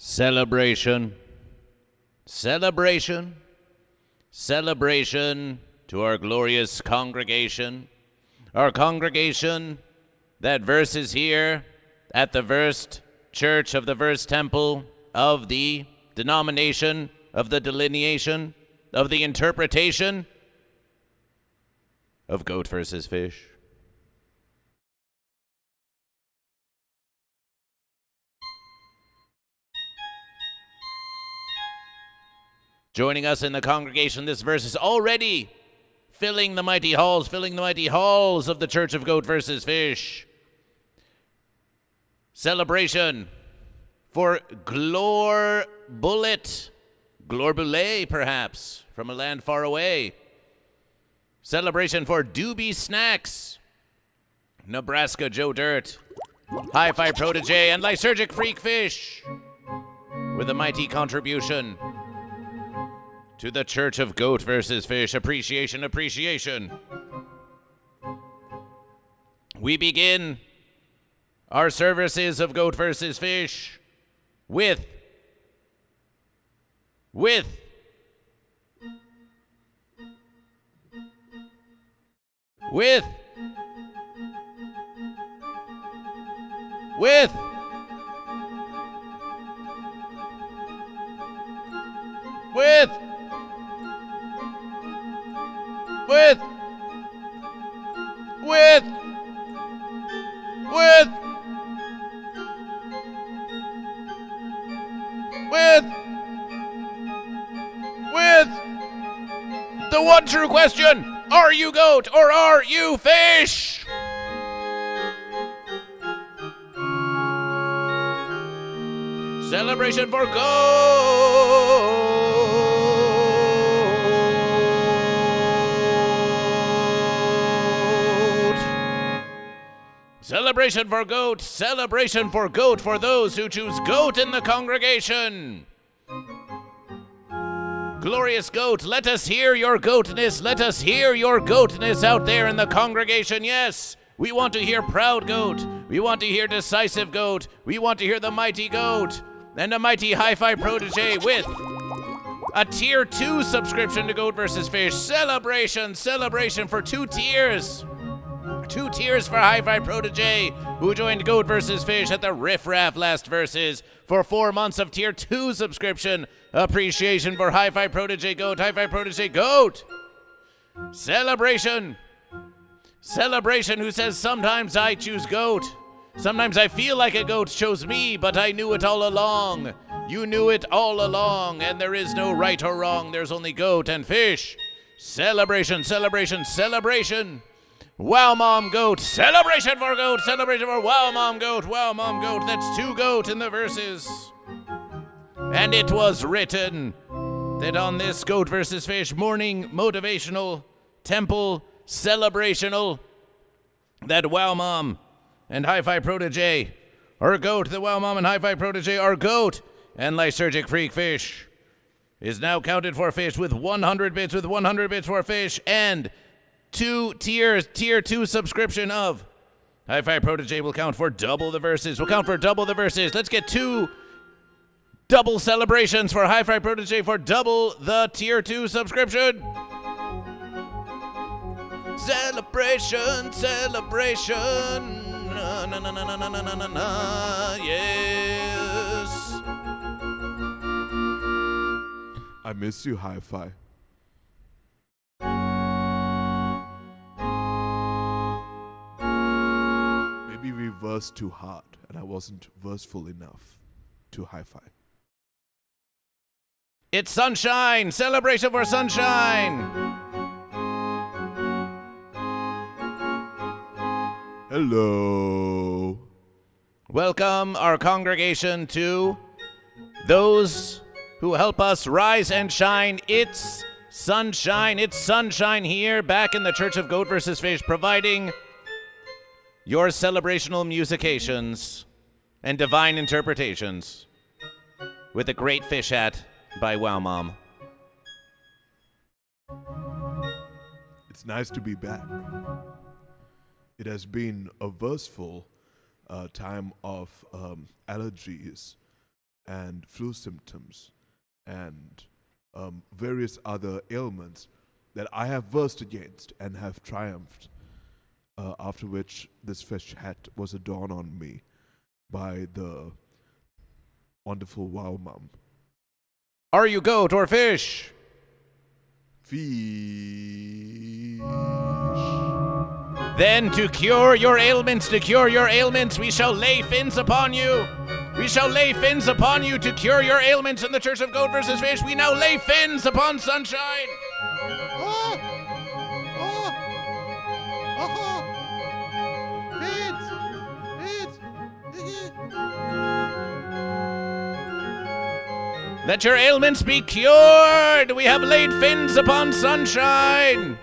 Celebration, celebration, celebration to our glorious congregation. Our congregation that verses here at the Versed Church of the Versed Temple of the denomination, of the delineation, of the interpretation of Goat versus Fish. Joining us in the congregation, this verse is already filling the mighty halls of the Church of Goat versus Fish. Celebration for Glor Bullet, perhaps, from a land far away. Celebration for Doobie Snacks, Nebraska Joe Dirt, Hi-Fi Protege, and Lysergic Freak Fish, with a mighty contribution to the Church of Goat versus Fish. Appreciation, appreciation. We begin our services of Goat versus Fish with the one true question: are you goat or are you fish? Celebration for goat. Celebration for goat. Celebration for goat for those who choose goat in the congregation. Glorious goat, let us hear your goatness. Let us hear your goatness out there in the congregation. Yes, we want to hear proud goat. We want to hear decisive goat. We want to hear the mighty goat and a mighty hi-fi protege with a tier 2 subscription to Goat versus Fish. Celebration for 2 tiers. 2 tiers for Hi-Fi Protege, who joined Goat versus Fish at the Riff Raff last verses for 4 months of tier 2 subscription. Appreciation for Hi-Fi Protege Goat, Hi-Fi Protege Goat. Celebration who says, sometimes I choose goat. Sometimes I feel like a goat chose me, but I knew it all along. You knew it all along, and there is no right or wrong. There's only goat and fish. Celebration. Wow, Mom Goat. Celebration for goat. Celebration for Wow, Mom Goat. Wow, Mom Goat. That's 2 goat in the verses. And it was written that on this Goat versus Fish morning motivational temple celebrational, that Wow Mom and Hi-Fi Protege are goat. The Wow Mom and Hi-Fi Protege are goat. And Lysergic Freak Fish is now counted for fish with 100 bits, for fish, and 2 tiers, tier 2 subscription of Hi-Fi Protege will count for double the verses. Let's get 2 double celebrations for Hi-Fi Protege for double the tier 2 subscription. Celebration. Yes. I miss you, Hi-Fi. Maybe we versed too hard and I wasn't verseful enough to Hi-Fi. It's sunshine. Celebration for sunshine. Hello. Welcome our congregation to those who help us rise and shine. It's sunshine here back in the Church of Goat versus Fish, providing your celebrational musications and divine interpretations with a great fish hat by Wow Mom. It's nice to be back. It has been a verseful time of allergies and flu symptoms and various other ailments that I have versed against and have triumphed, after which this fish hat was adorned on me by the wonderful Wow Mom. Are you goat or fish? Fish. Then to cure your ailments, we shall lay fins upon you. We shall lay fins upon you to cure your ailments in the Church of Goat versus Fish. We now lay fins upon sunshine. Let your ailments be cured. We have laid fins upon sunshine.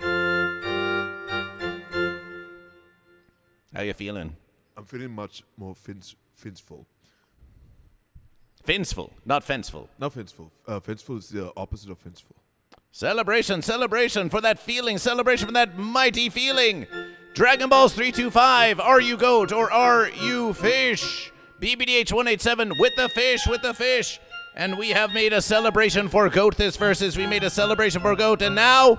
How you feeling? I'm feeling much more finsful. Finsful, not fenceful. Not finsful. Finsful is the opposite of finsful. Celebration for that feeling. Celebration for that mighty feeling. Dragon Balls 325. Are you goat or are you fish? BBDH 187 with the fish. And we have made a celebration for goat this versus. We made a celebration for goat, and now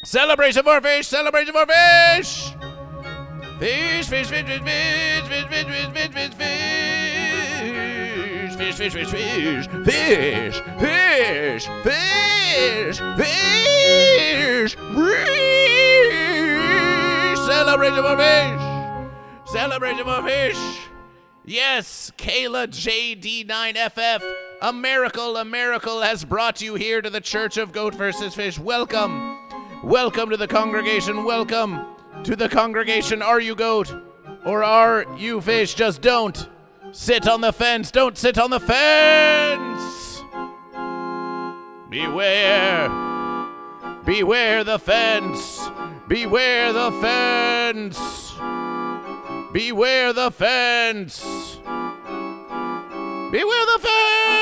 celebration for fish. Fish. Celebration for fish. Yes, Kayla JD9FF, a miracle has brought you here to the Church of Goat versus Fish. Welcome to the congregation. Welcome to the congregation. Are you goat or are you fish? Just don't sit on the fence. Don't sit on the fence. Beware the fence. Beware the fence. Beware the fence. Beware the fence.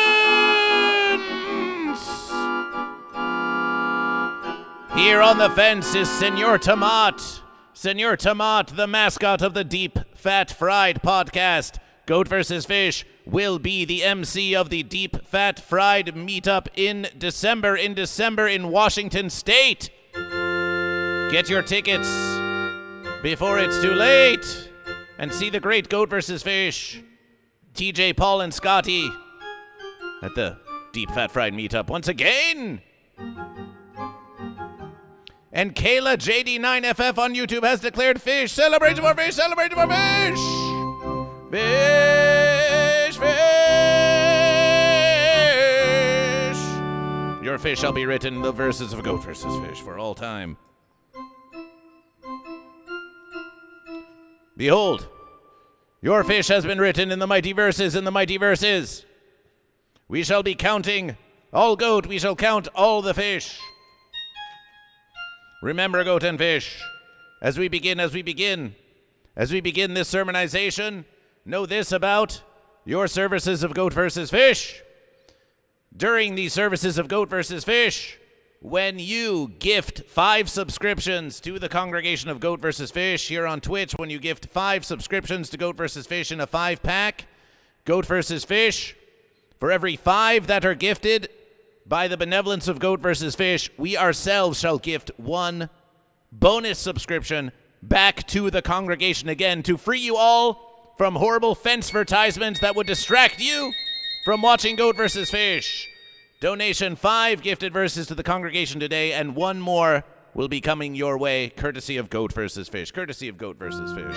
Here on the fence is Senor Tomat. Senor Tomat, the mascot of the Deep Fat Fried podcast. Goat vs. Fish will be the MC of the Deep Fat Fried meetup in December in Washington State. Get your tickets before it's too late. And see the great Goat vs. Fish, TJ, Paul, and Scotty at the Deep Fat Fried meetup once again. And Kayla JD9FF on YouTube has declared fish. Celebration for fish. Fish. Your fish shall be written in the verses of Goat vs. Fish for all time. Behold, your fish has been written in the mighty verses. We shall be counting all goat, we shall count all the fish. Remember, goat and fish, as we begin this sermonization, know this about your services of Goat versus Fish. During the services of Goat versus Fish, when you gift 5 subscriptions to the congregation of Goat vs. Fish here on Twitch, when you gift 5 subscriptions to Goat vs. Fish in a 5-pack, Goat vs. Fish, for every 5 that are gifted by the benevolence of Goat vs. Fish, we ourselves shall gift 1 bonus subscription back to the congregation again to free you all from horrible fence advertisements that would distract you from watching Goat vs. Fish. Donation 5 gifted verses to the congregation today, and 1 more will be coming your way, courtesy of Goat vs. Fish. Courtesy of Goat vs. Fish.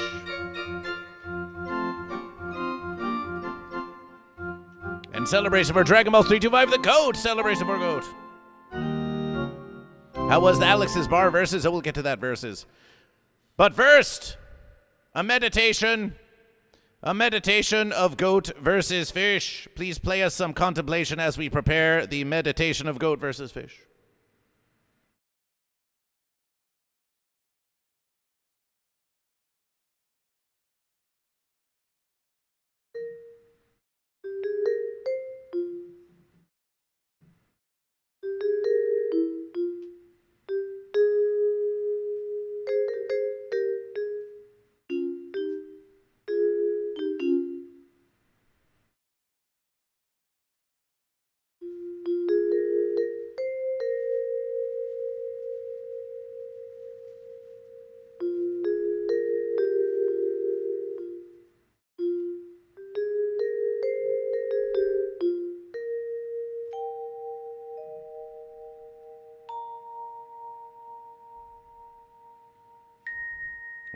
And celebration for Dragon Ball 325, the Goat. Celebration for Goat. How was Alex's bar verses? Oh, we'll get to that verses. But first, a meditation of Goat versus Fish. Please play us some contemplation as we prepare the meditation of Goat versus Fish.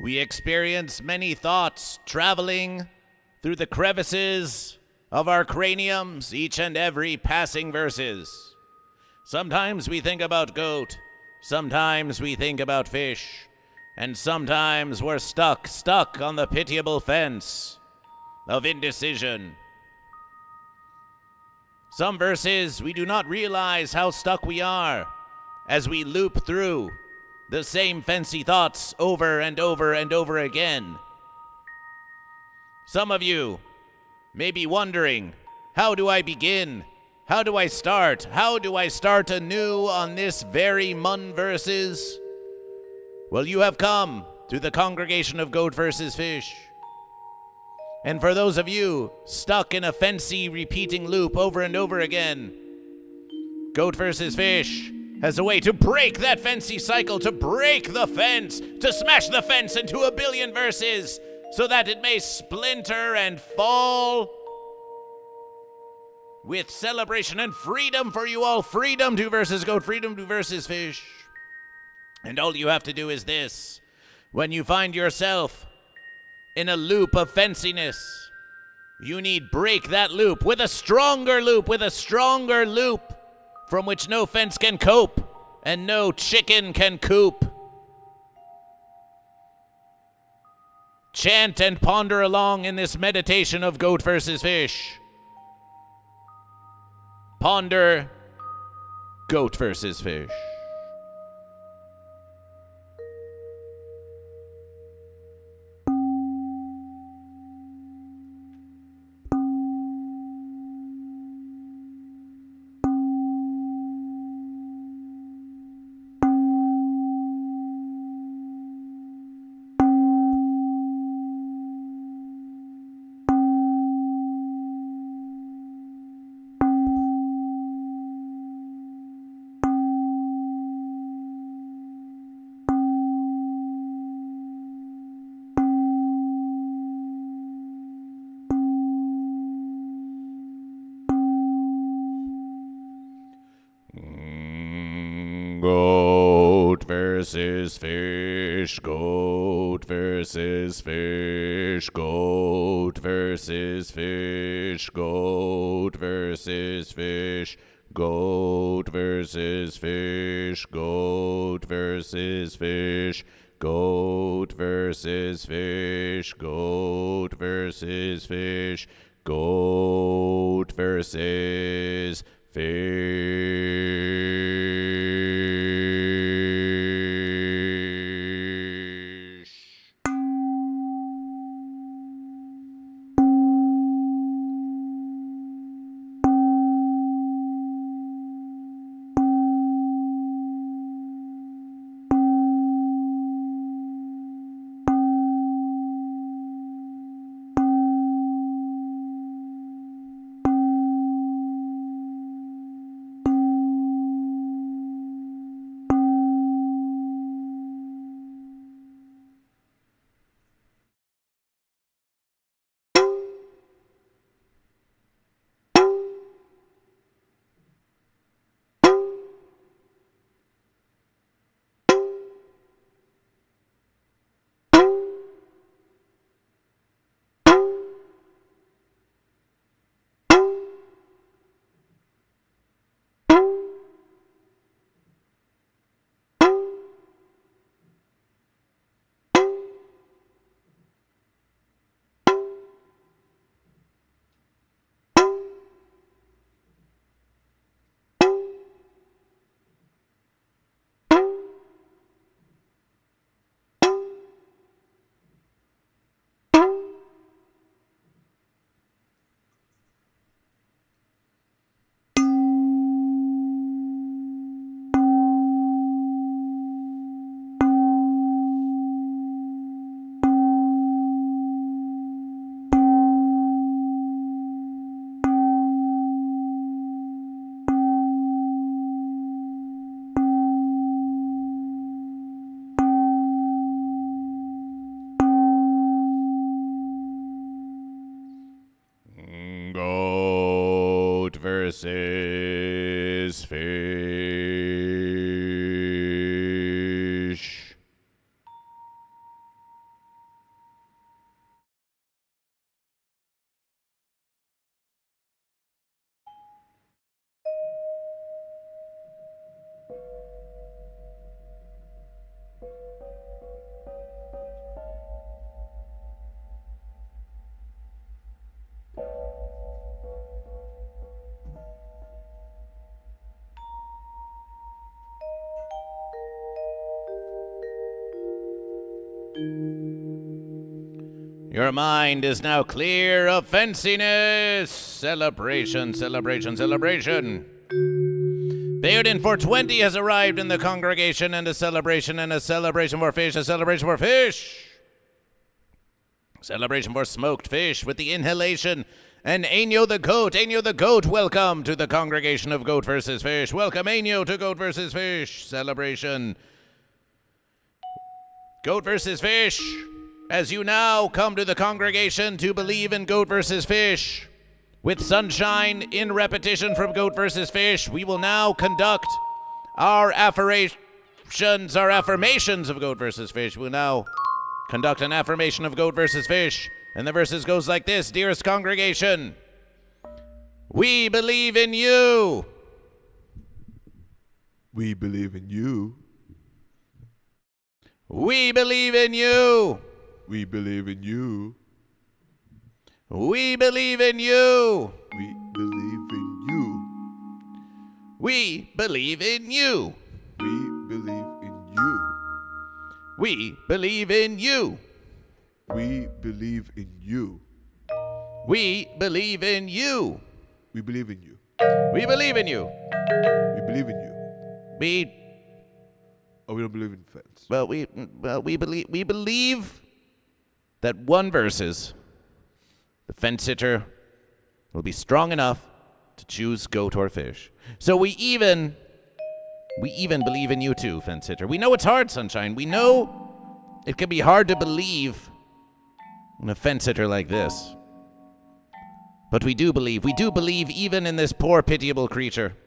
We experience many thoughts traveling through the crevices of our craniums, each and every passing verses. Sometimes we think about goat, sometimes we think about fish, and sometimes we're stuck on the pitiable fence of indecision. Some verses we do not realize how stuck we are as we loop through the same fancy thoughts over and over and over again. Some of you may be wondering, how do I begin? How do I start? How do I start anew on this very Mun verses? Well, you have come to the congregation of Goat vs. Fish. And for those of you stuck in a fancy repeating loop over and over again, Goat vs. Fish has a way to break that fancy cycle, to break the fence, to smash the fence into a billion verses so that it may splinter and fall with celebration and freedom for you all. Freedom to versus goat, freedom to versus fish. And all you have to do is this. When you find yourself in a loop of fenciness, you need break that loop with a stronger loop, from which no fence can cope and no chicken can coop. Chant and ponder along in this meditation of goat versus fish. Ponder goat versus fish. Goat versus fish, goat versus fish, goat versus fish, goat versus fish, goat versus fish, goat versus fish, goat versus fish, goat versus fish, goat versus fish. Goat versus fish. Your mind is now clear of fenciness. Celebration, celebration, celebration. Theoden 420 has arrived in the congregation, and a celebration for fish, a celebration for fish. Celebration for smoked fish with the inhalation. And Ainyo the Goat, welcome to the congregation of Goat vs. Fish. Welcome, Ainyo, to Goat vs. Fish. Celebration. Goat vs. Fish. As you now come to the congregation to believe in Goat vs. Fish, with sunshine in repetition from Goat vs. Fish, we will now conduct our affirmations of Goat vs. Fish. We'll now conduct an affirmation of Goat vs. Fish. And the verses goes like this. Dearest congregation, we believe in you. We believe in you. We believe in you. We believe in you. We believe in you. We believe in you. We believe in you. We believe in you. We believe in you. We believe in you. We believe in you. We believe in you. We believe in you. We. Oh, we don't believe in fence. Well, we believe that one versus the fence sitter will be strong enough to choose goat or fish. So we even believe in you too, fence sitter. We know it's hard, Sunshine. We know it can be hard to believe in a fence sitter like this. But we do believe even in this poor, pitiable creature.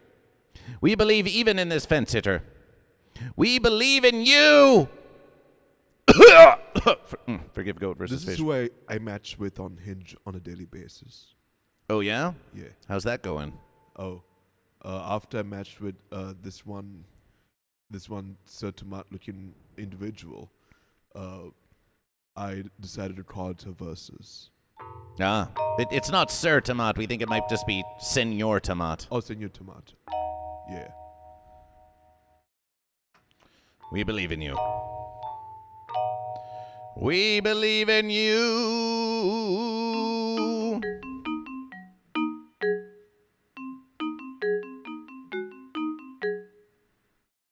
We believe even in this fence sitter. We believe in you! Forgive Goat versus Fish. This is who I match with on Hinge on a daily basis. Oh, yeah? Yeah. How's that going? Oh, after I matched with this one Sir Tomat-looking individual, I decided to call it a versus. Ah, it's not Sir Tomat. We think it might just be Senor Tomat. Oh, Senor Tomat. Yeah. We believe in you. We believe in you.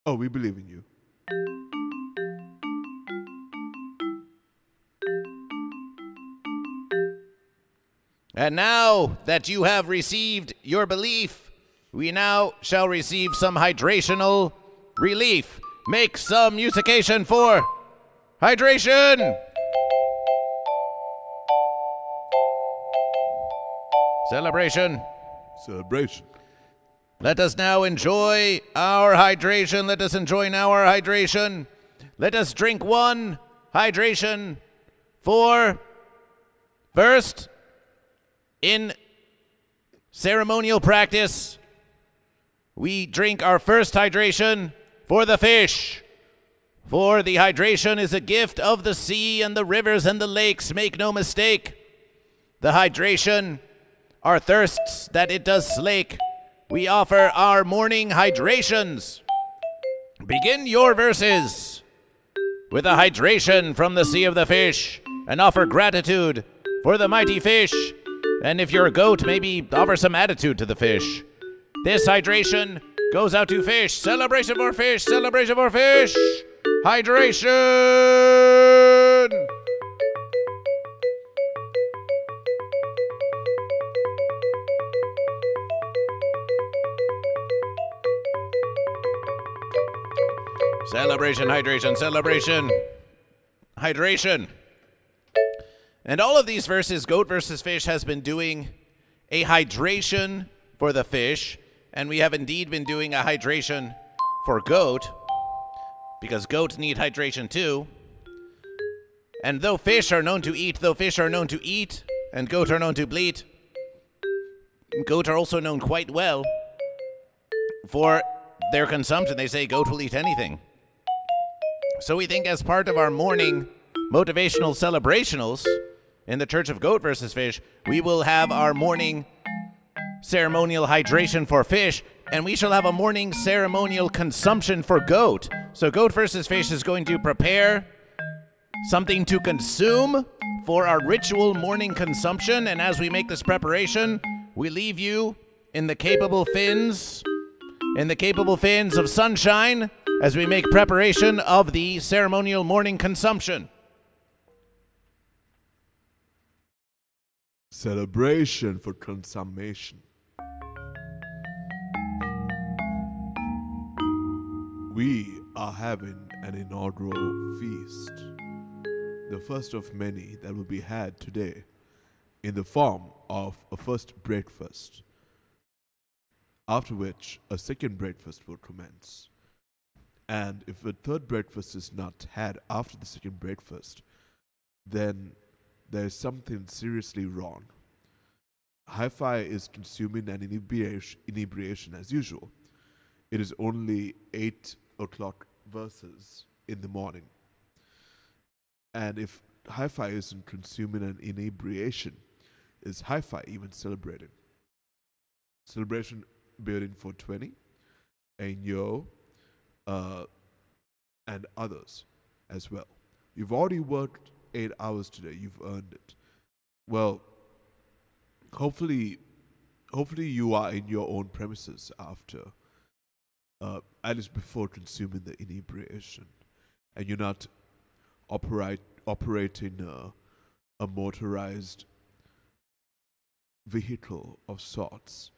Oh, we believe in you. And now that you have received your belief, we now shall receive some hydrational relief. Make some musication for hydration! Celebration. Celebration. Let us now enjoy our hydration. Let us enjoy now our hydration. Let us drink one hydration for first in ceremonial practice. We drink our first hydration for the fish. For the hydration is a gift of the sea and the rivers and the lakes. Make no mistake. The hydration are thirsts that it does slake. We offer our morning hydrations. Begin your verses with a hydration from the sea of the fish and offer gratitude for the mighty fish. And if you're a goat, maybe offer some attitude to the fish. This hydration goes out to fish. Celebration for fish. Celebration for fish. Hydration. Celebration, hydration, celebration, hydration. And all of these verses, Goat versus Fish has been doing a hydration for the fish, and we have indeed been doing a hydration for goat, because goats need hydration too. And though fish are known to eat, and goat are known to bleat, goat are also known quite well for their consumption. They say goat will eat anything. So we think as part of our morning motivational celebrationals in the Church of Goat versus Fish, we will have our morning ceremonial hydration for fish, and we shall have a morning ceremonial consumption for goat. So Goat versus Fish is going to prepare something to consume for our ritual morning consumption. And as we make this preparation, we leave you in the capable fins of sunshine as we make preparation of the ceremonial morning consumption. Celebration for consummation. We are having an inaugural feast, the first of many that will be had today, in the form of a first breakfast, after which a second breakfast will commence. And if a third breakfast is not had after the second breakfast, then there is something seriously wrong. Hi-Fi is consuming an inebriation as usual. It is only 8 o'clock versus in the morning. And if Hi-Fi isn't consuming an inebriation, is Hi-Fi even celebrating? Celebration building for 20, and Yo, and others as well. You've already worked 8 hours today. You've earned it. Well, hopefully you are in your own premises after, at least before consuming the inebriation, and you're not operating a motorized vehicle of sorts,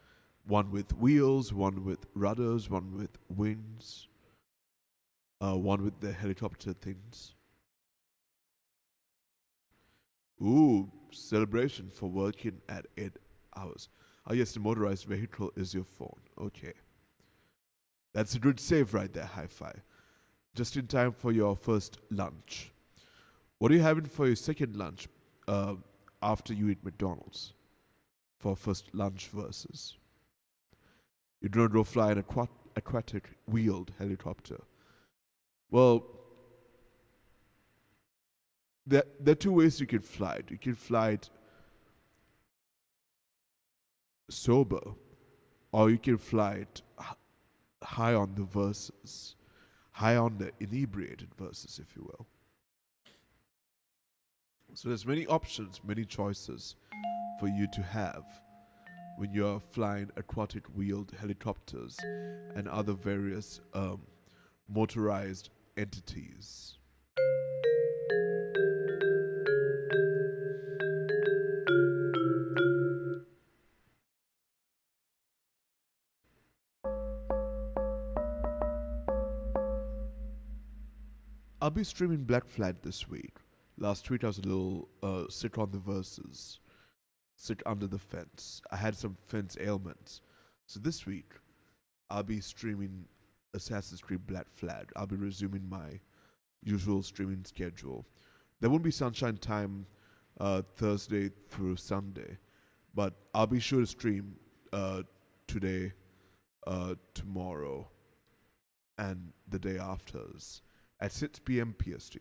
one with wheels, one with rudders, one with wings, one with the helicopter things. Ooh, celebration for working at 8 hours. Oh yes, the motorized vehicle is your phone. Okay. That's a good save right there, Hi-Fi. Just in time for your first lunch. What are you having for your second lunch after you eat McDonald's? For first lunch versus. You're going to go fly an aquatic wheeled helicopter. Well, there are two ways you can fly it. You can fly it sober, or you can fly it high on the verses, high on the inebriated verses, if you will. So there's many options, many choices for you to have when you're flying aquatic wheeled helicopters and other various motorized entities. I'll be streaming Black Flag this week. Last week I was a little sick on the verses, sick under the fence. I had some fence ailments. So this week I'll be streaming Assassin's Creed Black Flag. I'll be resuming my usual streaming schedule. There won't be Sunshine Time Thursday through Sunday, but I'll be sure to stream today, tomorrow, and the day afters at 6 p.m. PST.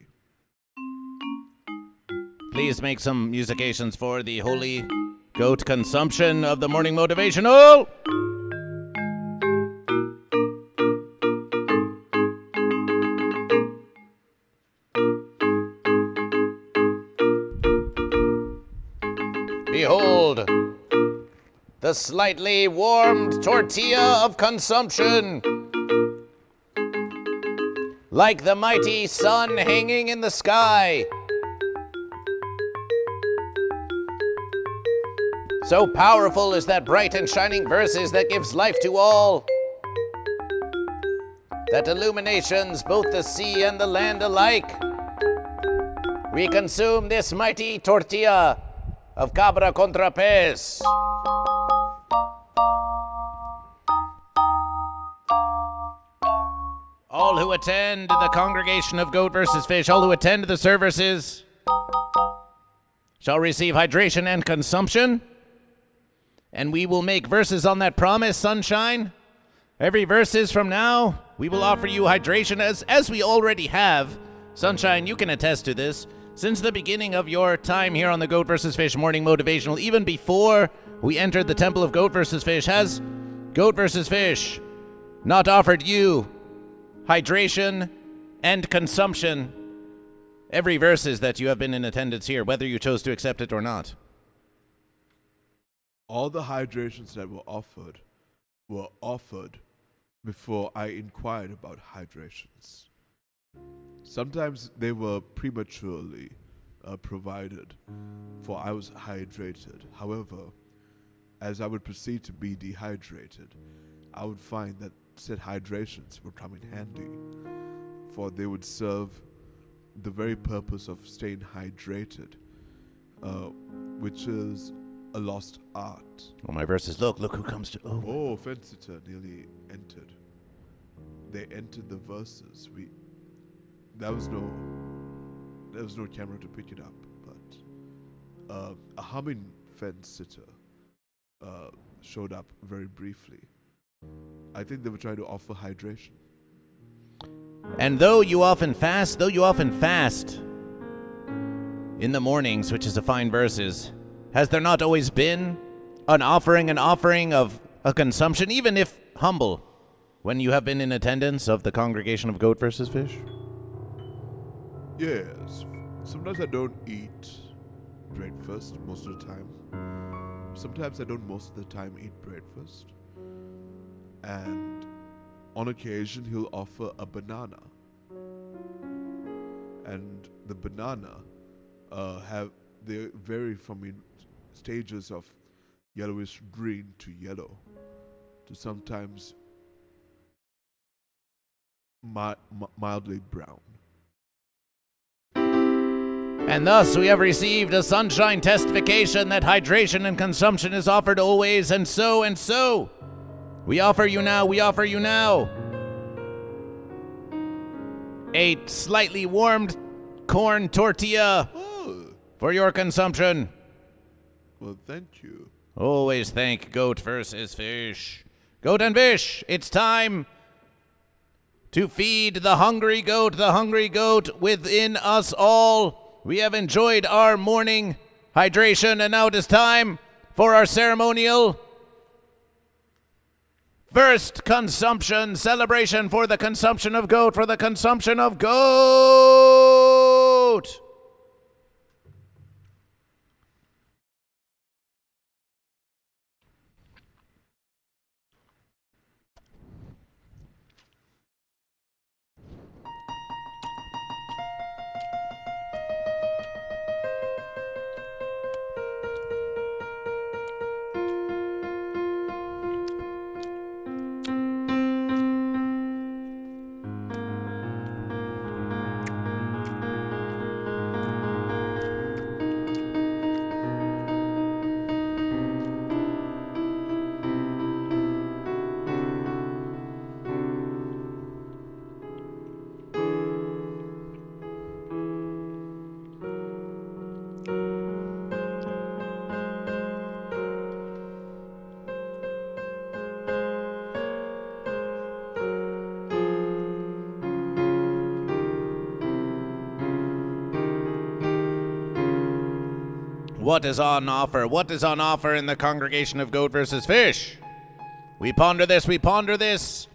Please make some musications for the holy goat consumption of the morning motivational. Behold, the slightly warmed tortilla of consumption, like the mighty sun hanging in the sky. So powerful is that bright and shining verses that gives life to all, that illuminations both the sea and the land alike. We consume this mighty tortilla of cabra contra pez. All who attend the congregation of Goat vs. Fish, all who attend the services, shall receive hydration and consumption. And we will make verses on that promise, Sunshine. Every verses from now, we will offer you hydration as we already have. Sunshine, you can attest to this. Since the beginning of your time here on the Goat vs. Fish Morning Motivational, even before we entered the Temple of Goat vs. Fish, has Goat vs. Fish not offered you hydration and consumption every versus that you have been in attendance here, whether you chose to accept it or not? All the hydrations that were offered before I inquired about hydrations. Sometimes they were prematurely provided, for I was hydrated. However, as I would proceed to be dehydrated, I would find that said hydrations would come in handy, for they would serve the very purpose of staying hydrated, which is a lost art. Oh, my verses. Look who comes to... Oh, Fence-Sitter nearly entered. They entered the verses. There was no camera to pick it up, but a humming Fence-Sitter showed up very briefly. I think they were trying to offer hydration. And though you often fast in the mornings, which is a fine verses, has there not always been an offering of a consumption, even if humble, when you have been in attendance of the congregation of Goat versus Fish? Yes. Sometimes I don't eat breakfast most of the time. Sometimes I don't most of the time eat breakfast. And on occasion, he'll offer a banana. And the banana they vary from in stages of yellowish green to yellow to sometimes mildly brown. And thus we have received a sunshine testification that hydration and consumption is offered always, and so. We offer you now a slightly warmed corn tortilla for your consumption. Well, thank you. Always thank Goat versus Fish. Goat and Fish, it's time to feed the hungry goat within us all. We have enjoyed our morning hydration, and now it is time for our ceremonial first consumption celebration for the consumption of goat, What is on offer? What is on offer in the congregation of Goat versus Fish? We ponder this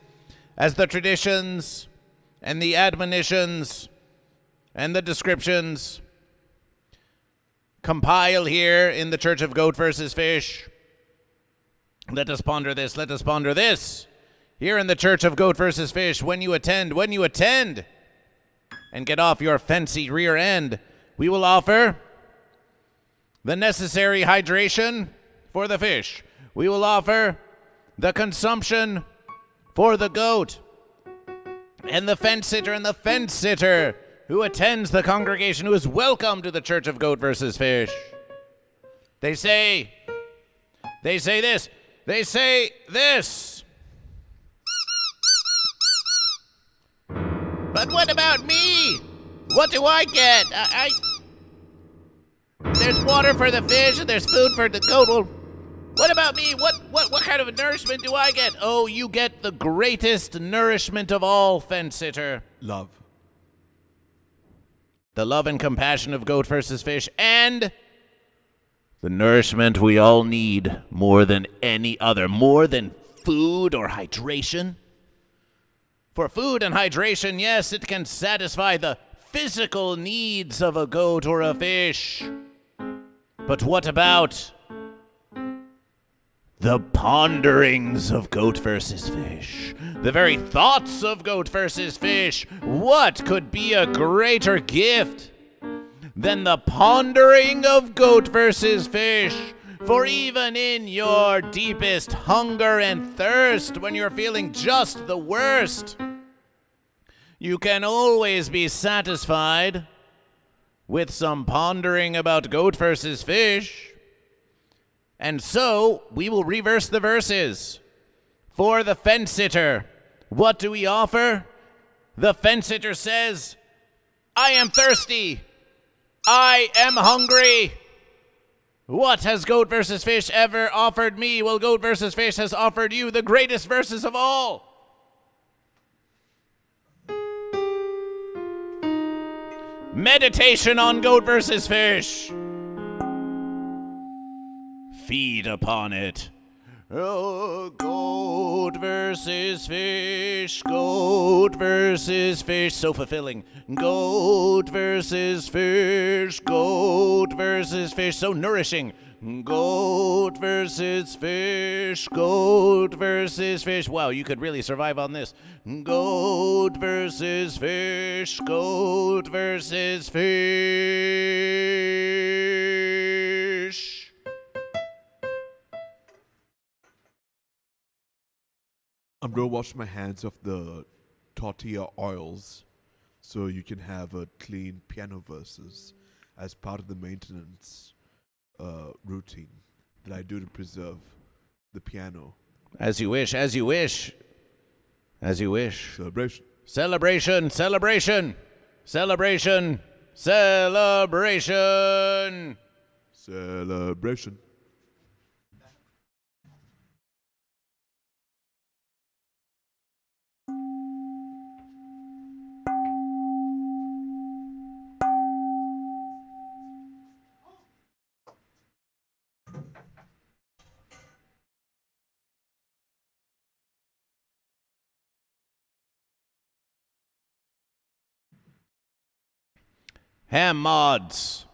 as the traditions and the admonitions and the descriptions compile here in the Church of Goat versus Fish. Let us ponder this. Here in the Church of Goat versus Fish, when you attend and get off your fancy rear end, we will offer the necessary hydration for the fish. We will offer the consumption for the goat. And the fence sitter who attends the congregation, who is welcome to the Church of Goat versus Fish. They say this. But what about me? What do I get? There's water for the fish and there's food for the goat. Well, what about me? What kind of nourishment do I get? Oh, you get the greatest nourishment of all, fence sitter. Love. The love and compassion of Goat versus Fish, and the nourishment we all need more than any other, more than food or hydration. For food and hydration, yes, it can satisfy the physical needs of a goat or a fish. But what about the ponderings of goat versus fish? The very thoughts of goat versus fish. What could be a greater gift than the pondering of goat versus fish? For even in your deepest hunger and thirst, when you're feeling just the worst, you can always be satisfied with some pondering about goat versus fish. And so, we will reverse the verses. For the fence sitter, what do we offer? The fence sitter says, I am thirsty. I am hungry. What has goat versus fish ever offered me? Well, goat versus fish has offered you the greatest verses of all. Meditation on goat versus fish. Feed upon it. Oh, goat versus fish, goat versus fish. So fulfilling. Goat versus fish, goat versus fish. So nourishing. Goat versus fish, goat versus fish. Wow, you could really survive on this. Goat versus fish, goat versus fish. I'm going to wash my hands of the tortilla oils so you can have a clean piano verses as part of the maintenance routine that I do to preserve the piano. As you wish, as you wish. As you wish. Celebration. Celebration, celebration, celebration, celebration. Celebration. Ham mods.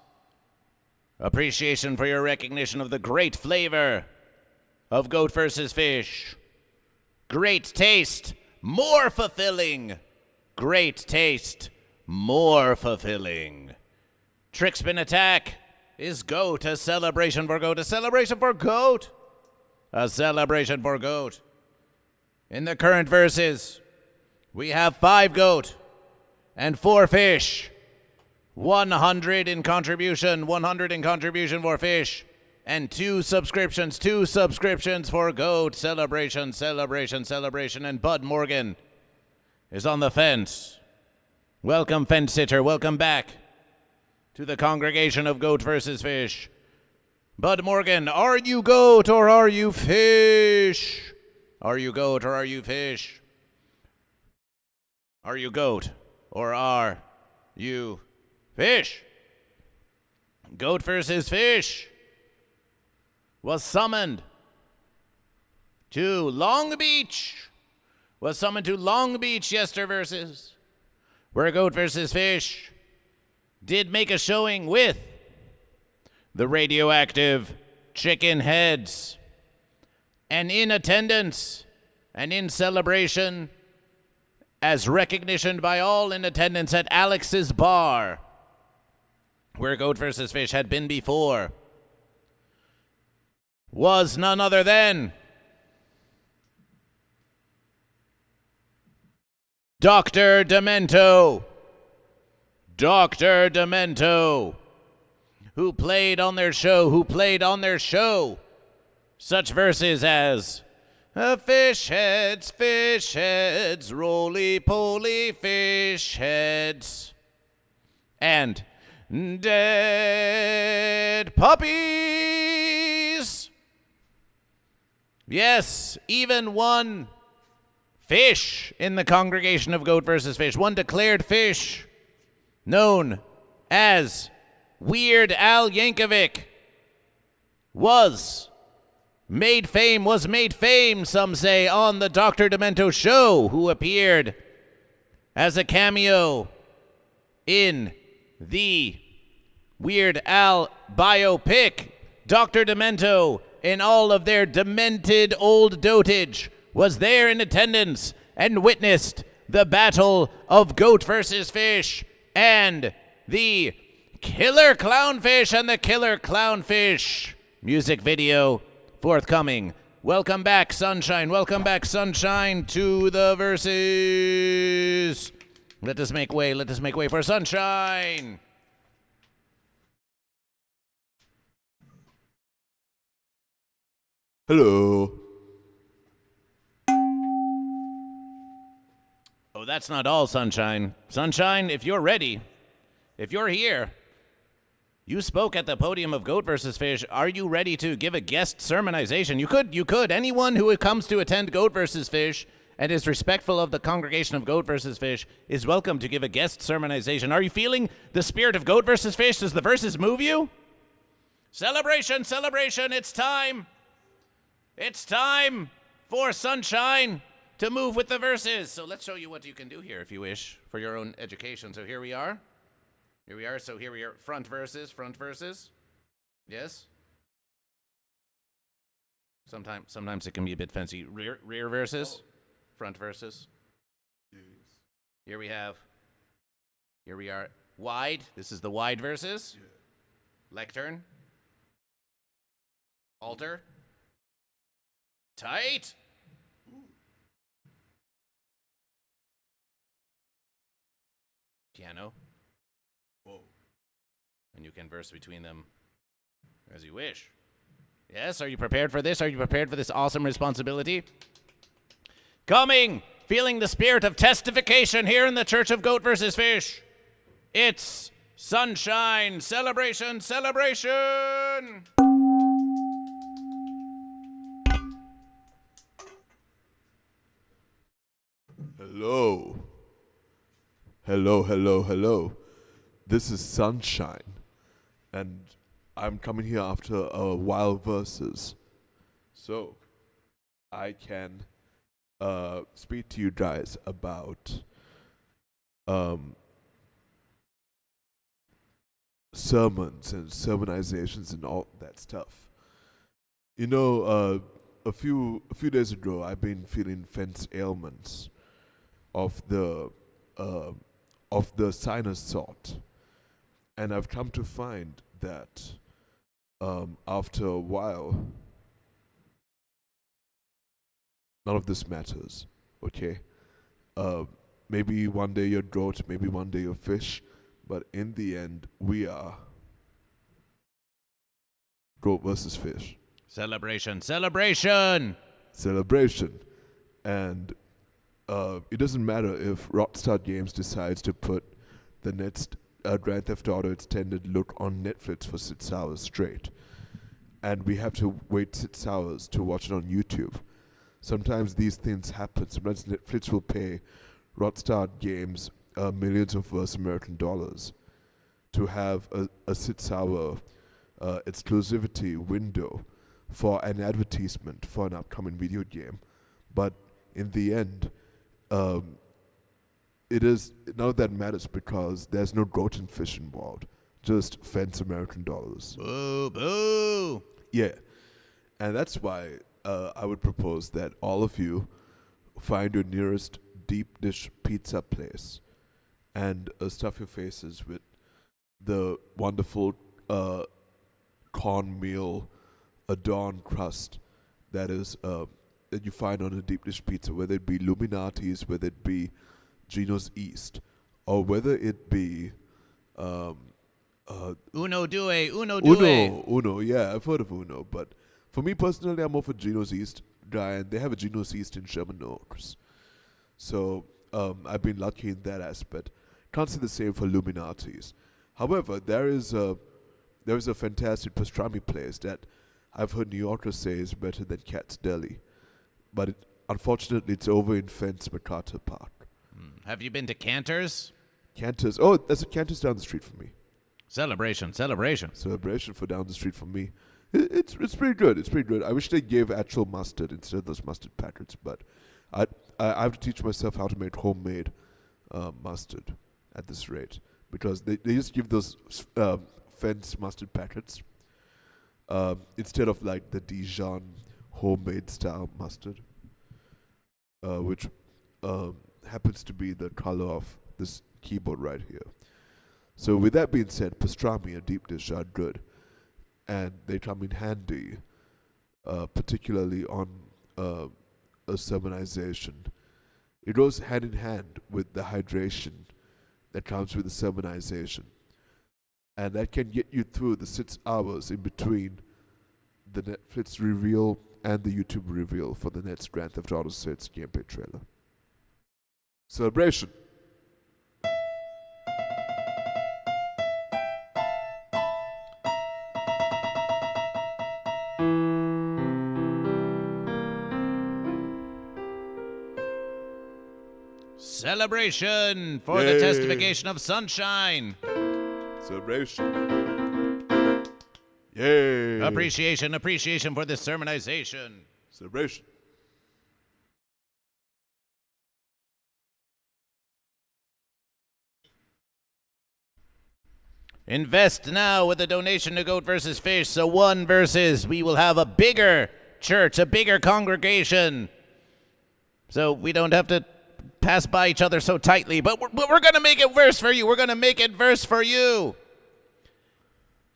Appreciation for your recognition of the great flavor of goat versus fish. Great taste, more fulfilling. Great taste, more fulfilling. Trickspin attack. Is goat a celebration for goat? A celebration for goat? A celebration for goat. In the current verses, we have 5 goat and 4 fish. 100 in contribution, 100 in contribution for fish, and 2 subscriptions for goat. Celebration, celebration, celebration. And Bud Morgan is on the fence. Welcome, fence sitter. Welcome back to the congregation of goat versus fish. Bud Morgan, are you goat or are you fish? Are you goat or are you fish? Are you goat or are you fish? Goat versus fish was summoned to Long Beach. Was summoned to Long Beach yesterverses, where goat versus fish did make a showing with the Radioactive Chicken Heads. And in attendance and in celebration, as recognition by all in attendance at Alex's Bar, where goat versus fish had been before, was none other than Dr. Demento. Dr. Demento, who played on their show such verses as fish heads, roly-poly fish heads, and dead puppies. Yes, even one fish in the congregation of goat versus fish, one declared fish known as Weird Al Yankovic, was made fame, some say, on the Dr. Demento show, who appeared as a cameo in the Weird Al biopic, Dr. Demento, in all of their demented old dotage, was there in attendance and witnessed the battle of goat versus fish and the killer clownfish and the killer clownfish music video forthcoming. Welcome back, Sunshine. Welcome back, Sunshine, to the verses. Let us make way. Let us make way for Sunshine. Hello. Oh, that's not all, Sunshine. Sunshine, if you're ready, if you're here, you spoke at the podium of Goat vs. Fish. Are you ready to give a guest sermonization? You could. Anyone who comes to attend Goat vs. Fish and is respectful of the congregation of Goat vs. Fish is welcome to give a guest sermonization. Are you feeling the spirit of Goat vs. Fish? Does the verses move you? Celebration, celebration, it's time. It's time for Sunshine to move with the verses. So let's show you what you can do here if you wish for your own education. So here we are. Here we are. So here we are. Front verses, front verses. Yes? Sometimes it can be a bit fancy. Rear verses, front verses. Yes. Here we have. Here we are. Wide. This is the wide verses. Yeah. Lectern. Altar. Tight. Piano. Whoa. And you can verse between them as you wish. Yes, are you prepared for this? Are you prepared for this awesome responsibility? Coming, feeling the spirit of testification here in the Church of Goat vs. Fish. It's Sunshine Celebration, Celebration! Hello. Hello, hello, hello. This is Sunshine, and I'm coming here after a while verses, so I can speak to you guys about sermons and sermonizations and all that stuff. You know, a few days ago, I've been feeling fence ailments of the sinus sort, and I've come to find that after a while, none of this matters. Okay, maybe one day you're goat, maybe one day you're fish, but in the end, we are goat versus fish. Celebration, celebration! Celebration, and it doesn't matter if Rockstar Games decides to put the next Grand Theft Auto Extended look on Netflix for 6 hours straight, and we have to wait 6 hours to watch it on YouTube. Sometimes these things happen. Sometimes Netflix will pay Rockstar Games millions of American dollars to have a 6-hour exclusivity window for an advertisement for an upcoming video game. But in the end, it is none of that matters because there's no goat and fish involved, just fence American dollars. Boo, boo! Yeah, and that's why I would propose that all of you find your nearest deep dish pizza place and stuff your faces with the wonderful cornmeal Adorn crust that is that you find on a deep dish pizza, whether it be Illuminati's, whether it be Gino's East, or whether it be Uno Due. Uno, yeah, I've heard of Uno, but for me personally, I'm more for Gino's East guy, and they have a Gino's East in Sherman Oaks. So I've been lucky in that aspect. Can't say the same for Illuminati's. However, there is a fantastic pastrami place that I've heard New Yorkers say is better than Cat's Deli, but unfortunately, it's over in Fence MacArthur Park. Have you been to Cantor's? Cantor's. Oh, there's a Cantor's down the street from me. Celebration, celebration. Celebration for down the street from me. It's pretty good. It's pretty good. I wish they gave actual mustard instead of those mustard packets, but I have to teach myself how to make homemade mustard at this rate because they just give those fence mustard packets instead of like the Dijon homemade style mustard, which happens to be the color of this keyboard right here. So with that being said, pastrami and deep dish are good, and they come in handy, particularly on a sermonization. It goes hand in hand with the hydration that comes with the sermonization, and that can get you through the 6 hours in between the Netflix reveal and the YouTube reveal for the next Grand Theft Auto 6 gameplay trailer. Celebration. Celebration for the testification of sunshine. Celebration. Yay. Appreciation for this sermonization. Celebration. Invest now with a donation to GoatVsFish. So one versus, we will have a bigger church, a bigger congregation. So we don't have to pass by each other so tightly. But we're going to make it worse for you. We're going to make it worse for you.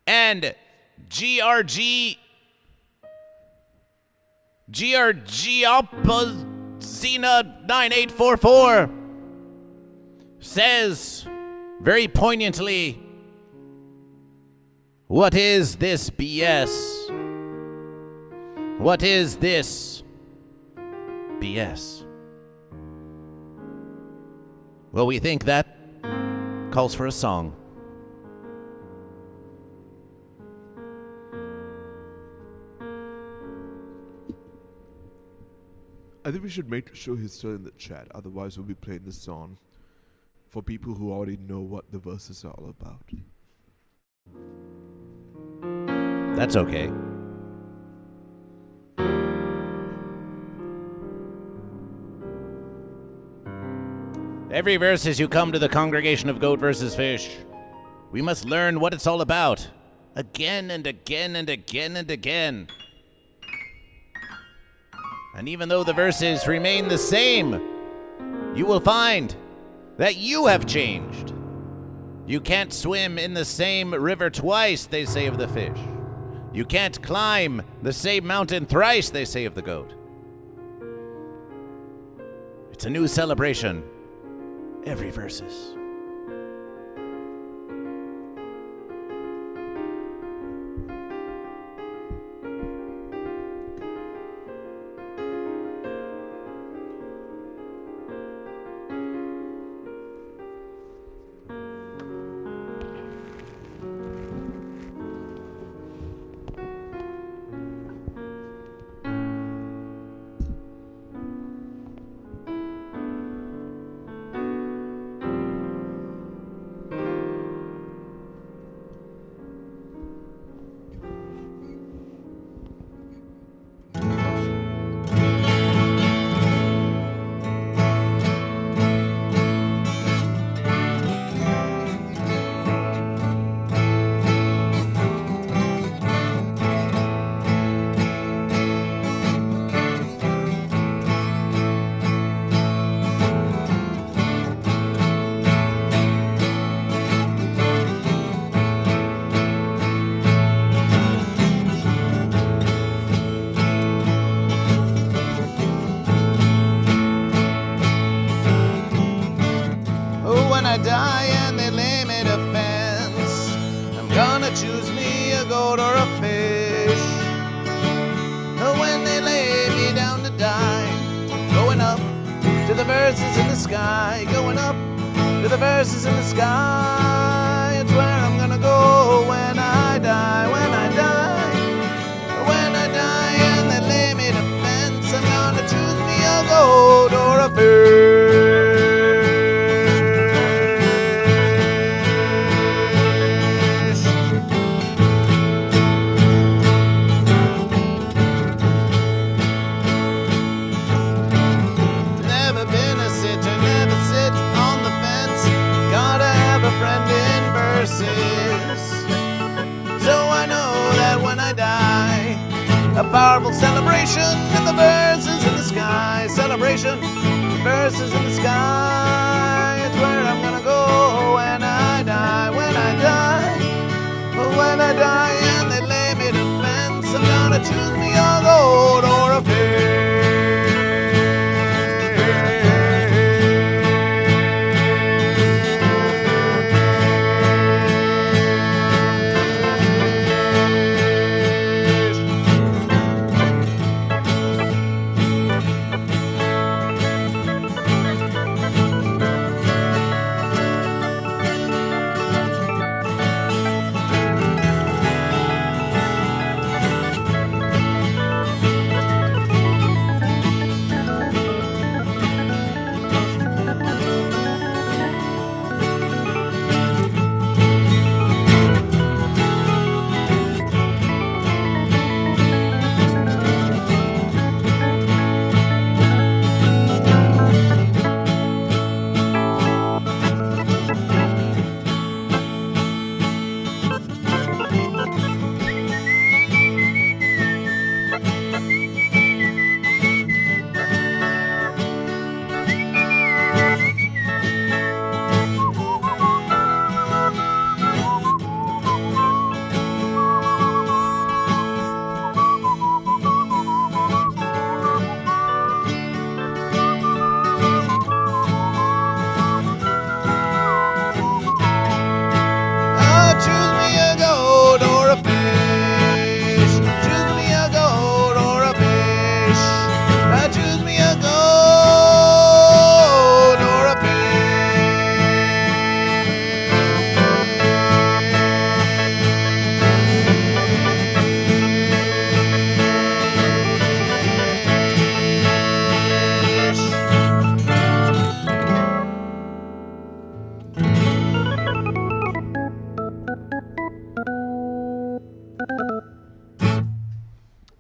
And GRG Opposina 9844 says very poignantly, what is this BS? What is this BS? Well, we think that calls for a song. I think we should make sure he's still in the chat. Otherwise, we'll be playing this song for people who already know what the verses are all about. That's okay. Every verse as you come to the congregation of GoatVsFish, we must learn what it's all about. Again and again and again and again. And even though the verses remain the same, you will find that you have changed. You can't swim in the same river twice, they say of the fish. You can't climb the same mountain thrice, they say of the goat. It's a new celebration. Every verses. Die and they lay me to fence, I'm gonna choose me a goat or a fish. When they lay me down to die, going up to the verses in the sky, going up to the verses in the sky. It's where I'm gonna go when I die, when I die. When I die and they lay me to fence, I'm gonna choose me a goat or a fish. Friend powerful celebration in the verses in the sky. Celebration, verses in the sky. It's where I'm gonna go when I die, when I die. But when I die and they lay me to fence, I'm gonna choose me a goat or a fish.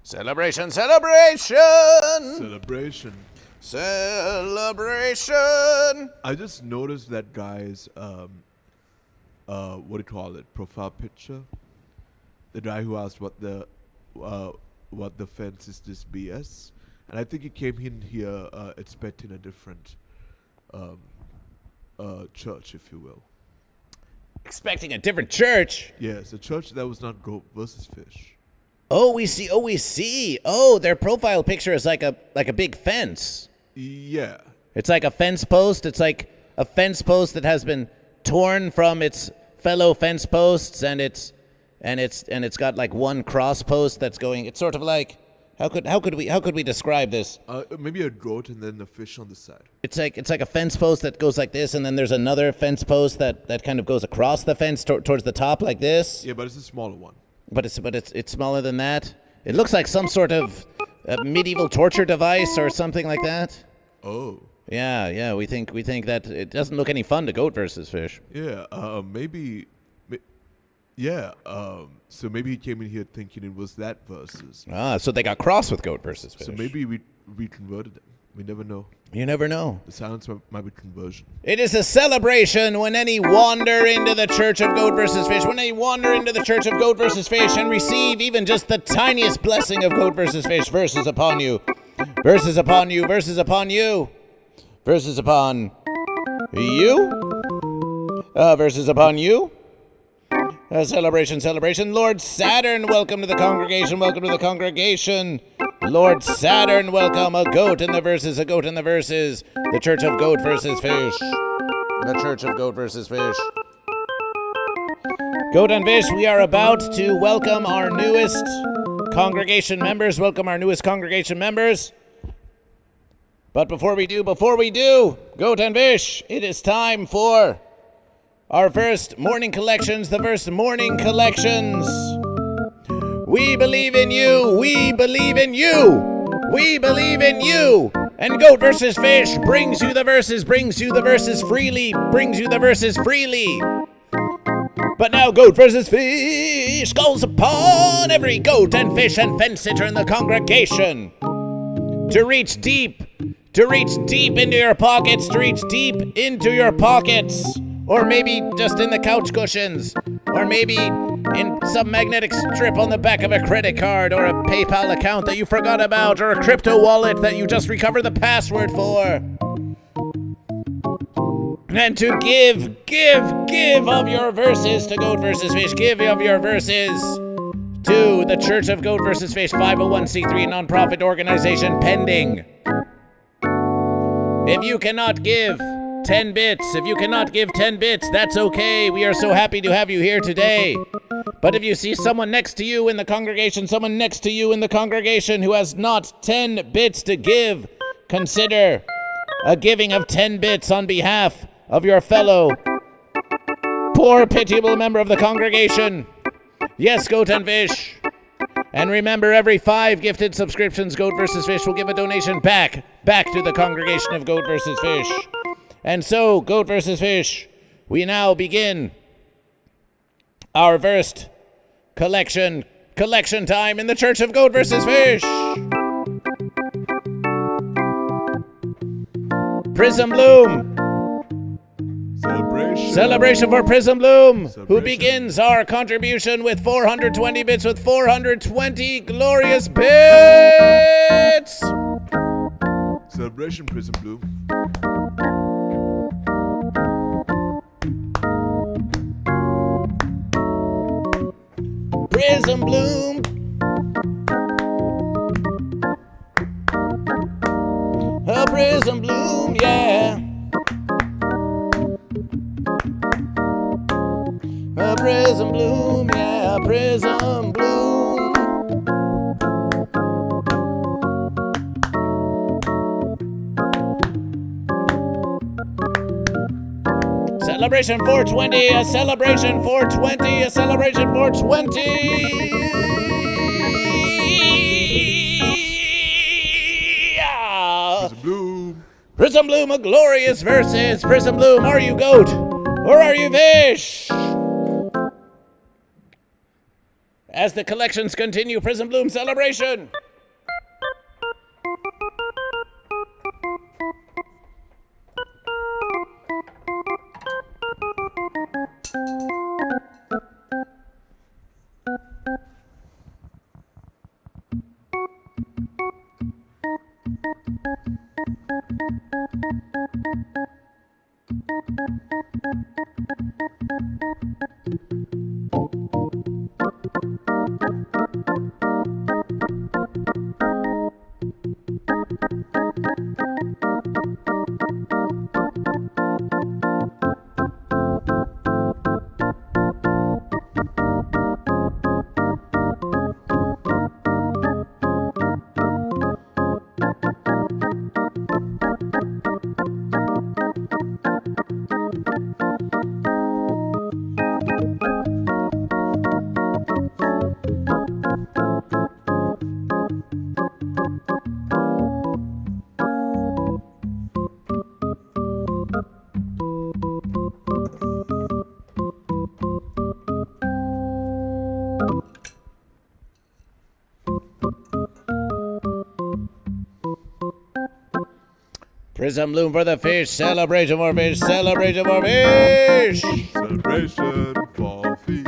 Celebration, celebration! Celebration. Celebration! I just noticed that guy's, what do you call it, profile picture. The guy who asked what the fence is this BS. And I think he came in here expecting a different church, if you will. Expecting a different church? Yes, a church that was not GoatVsFish. Oh, we see. Oh, their profile picture is like a big fence. Yeah. It's like a fence post. It's like a fence post that has been torn from its fellow fence posts, and it's got like one cross post that's going. It's sort of like how could we describe this? Maybe a goat and then a fish on the side. It's like a fence post that goes like this, and then there's another fence post that kind of goes across the fence towards the top like this. Yeah, but it's a smaller one. But it's smaller than that. It looks like some sort of medieval torture device or something like that. Oh. Yeah. We think that it doesn't look any fun to GoatVsFish. Yeah. So maybe he came in here thinking it was that versus. So they got cross with GoatVsFish. So maybe we converted them. We never know. You never know. The silence might be conversion. It is a celebration when any wander into the church of GoatVsFish, when any wander into the church of GoatVsFish and receive even just the tiniest blessing of GoatVsFish, verses upon you, verses upon you, verses upon you, verses upon you, verses upon you. Celebration. Lord Saturn, welcome to the congregation. Lord Saturn, welcome. A goat in the verses. The church of GoatVsFish. Goat and Fish, we are about to welcome our newest congregation members. But before we do, Goat and Fish, it is time for our first morning collections. We believe in you. And GoatVsFish brings you the verses freely. But now GoatVsFish calls upon every goat and fish and fence sitter in the congregation to reach deep into your pockets, or maybe just in the couch cushions, or maybe in some magnetic strip on the back of a credit card or a PayPal account that you forgot about or a crypto wallet that you just recovered the password for. And to give of your verses to Goat vs. Fish. Give of your verses to the Church of Goat vs. Fish 501c3 nonprofit organization pending. If you cannot give 10 bits, that's okay. We are so happy to have you here today. But if you see someone next to you in the congregation who has not 10 bits to give, consider a giving of 10 bits on behalf of your fellow poor, pitiable member of the congregation. Yes, Goat and Fish. And remember, every 5 gifted subscriptions, Goat vs. Fish will give a donation back to the congregation of Goat vs. Fish. And so, Goat vs. Fish, we now begin our first collection time in the Church of Goat vs. Fish. Prism Bloom. Celebration for Prism Bloom, who begins our contribution with 420 bits, with 420 glorious bits. Celebration, Prism Bloom. Prism Bloom. A Prism Bloom, yeah. A Prism Bloom, yeah, a Prism Bloom. Celebration 420, a celebration 420, a celebration 420. Prism Bloom. Prism Bloom, a glorious verses. Prism Bloom, are you goat or are you fish? As the collections continue, Prism Bloom celebration. Prism Bloom for the fish, celebration for fish, celebration for fish! Celebration for fish.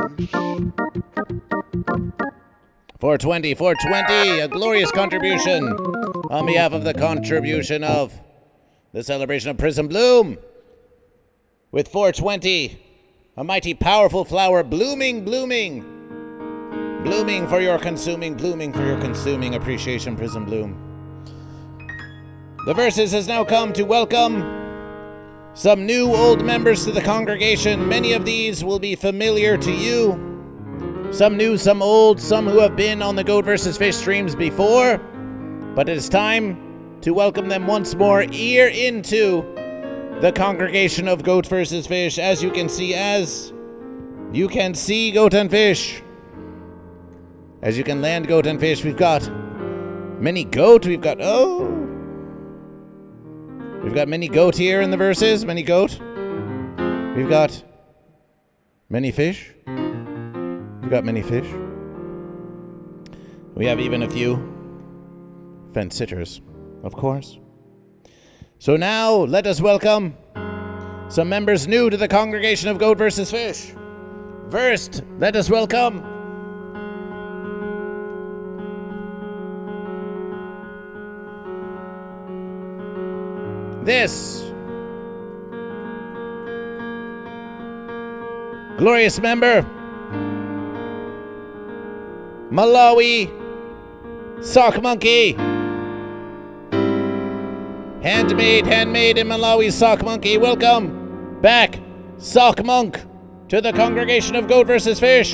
420, a glorious contribution on behalf of the contribution of the celebration of Prism Bloom. With 420, a mighty powerful flower blooming for your consuming appreciation, Prism Bloom. The Verses has now come to welcome some new old members to the congregation. Many of these will be familiar to you. Some new, some old, some who have been on the Goat vs. Fish streams before. But it is time to welcome them once more here into the congregation of Goat vs. Fish. As you can see, Goat and Fish. As you can land Goat and Fish, we've got many goat. We've got many goat here in the Verses. Many goat. We've got many fish. We've got many fish. We have even a few fence sitters, of course. So now, let us welcome some members new to the congregation of Goat vs. Fish. First, let us welcome this glorious member, Malawi Sock Monkey. Handmade in Malawi Sock Monkey. Welcome back, Sock Monk, to the congregation of Goat vs. Fish.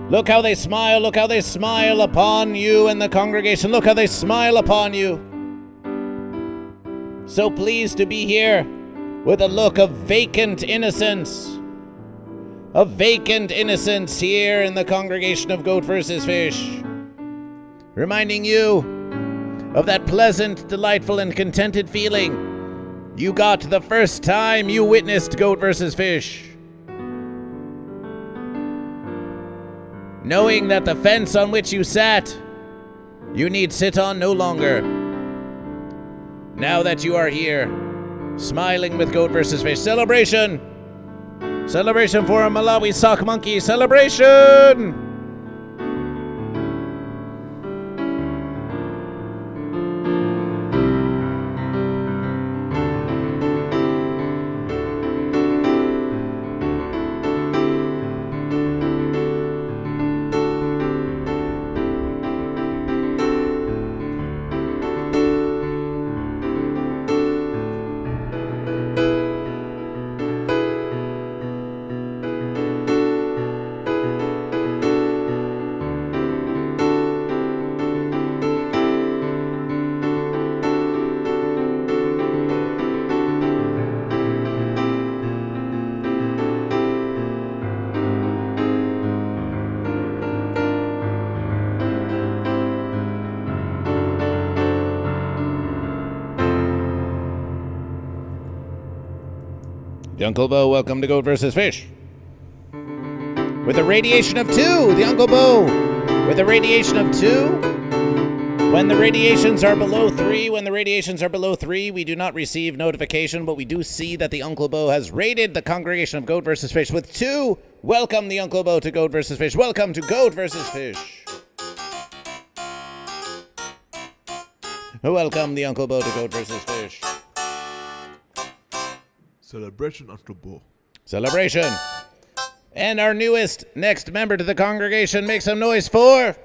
Look how they smile upon you and the congregation. Look how they smile upon you. So pleased to be here with a look of vacant innocence. Of vacant innocence here in the congregation of Goat vs. Fish. Reminding you of that pleasant, delightful, and contented feeling you got the first time you witnessed Goat vs. Fish. Knowing that the fence on which you sat, you need sit on no longer. Now that you are here, smiling with Goat vs. Fish. Celebration! Celebration for a Malawi Sock Monkey. Celebration! The Uncle Bo, welcome to Goat vs. Fish. With a radiation of 2, the Uncle Bo, with a radiation of 2. When the radiations are below 3, we do not receive notification, but we do see that the Uncle Bo has raided the congregation of Goat vs. Fish with 2. Welcome the Uncle Bo to Goat vs. Fish. Welcome to Goat vs. Fish. Welcome the Uncle Bo to Goat vs. Fish. Celebration, Uncle Bo. Celebration. And our next member to the congregation, make some noise for...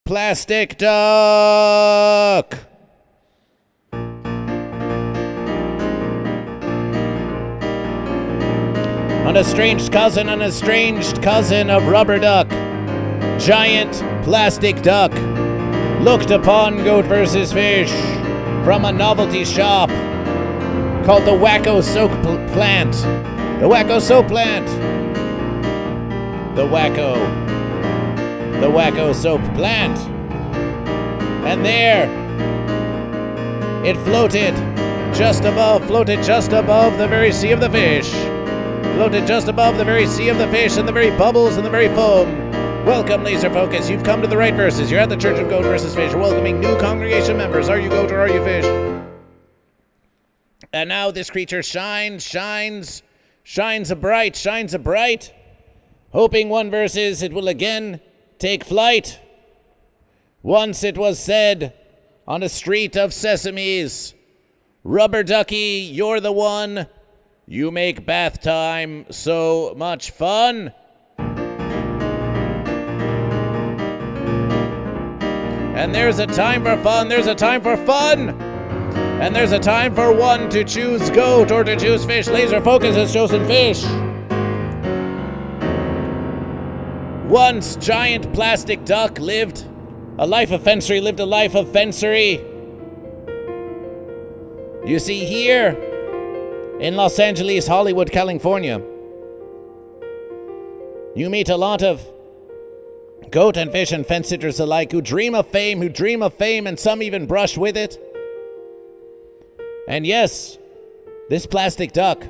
Plastic Duck. An estranged cousin of Rubber Duck. Giant Plastic Duck looked upon Goat vs. Fish from a novelty shop called the Wacko Soap Plant. The Wacko Soap Plant. The Wacko Soap Plant. And there it floated just above the very sea of the fish. Floated just above the very sea of the fish and the very bubbles and the very foam. Welcome, Laser Focus. You've come to the right verses. You're at the Church of Goat vs. Fish. We're welcoming new congregation members. Are you goat or are you fish? And now this creature shines a bright, hoping one verses it will again take flight. Once it was said on a street of sesames, Rubber Ducky, you're the one. You make bath time so much fun. And there's a time for fun, and there's a time for one to choose goat or to choose fish. Laser Focus has chosen fish. Once Giant Plastic Duck lived a life of fencery. You see, here in Los Angeles, Hollywood, California, you meet a lot of goat and fish and fence sitters alike who dream of fame, and some even brush with it. And yes, this plastic duck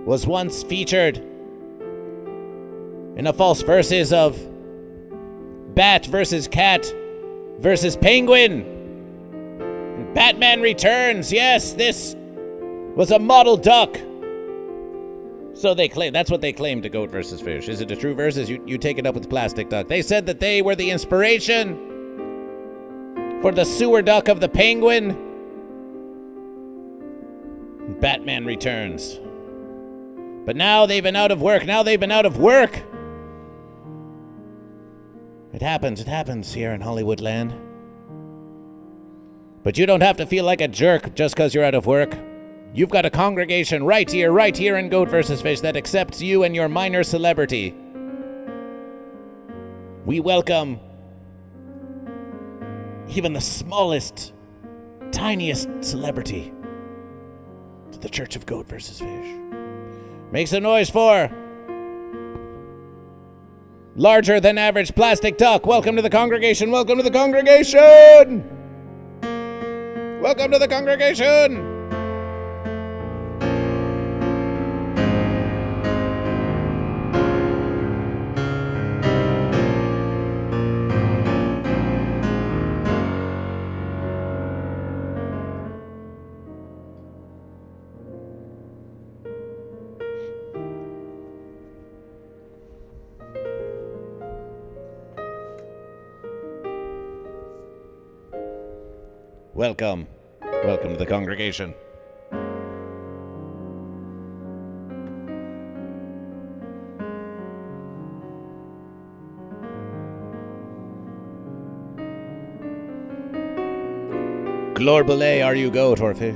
was once featured in a false verses of bat versus cat versus penguin Batman Returns. Yes, this was a model duck. So they claim, that's what they claim to Goat vs. Fish. Is it a true versus? You take it up with Plastic Duck. They said that they were the inspiration for the sewer duck of the Penguin. Batman Returns. But now they've been out of work. It happens here in Hollywood land. But you don't have to feel like a jerk just because you're out of work. You've got a congregation right here in Goat vs. Fish that accepts you and your minor celebrity. We welcome even the smallest, tiniest celebrity to the Church of Goat vs. Fish. Make some noise for larger than average Plastic Duck. Welcome to the congregation. Welcome to the congregation. Welcome to the congregation. Welcome. Welcome to the congregation. Glorbele, are you goat or fish?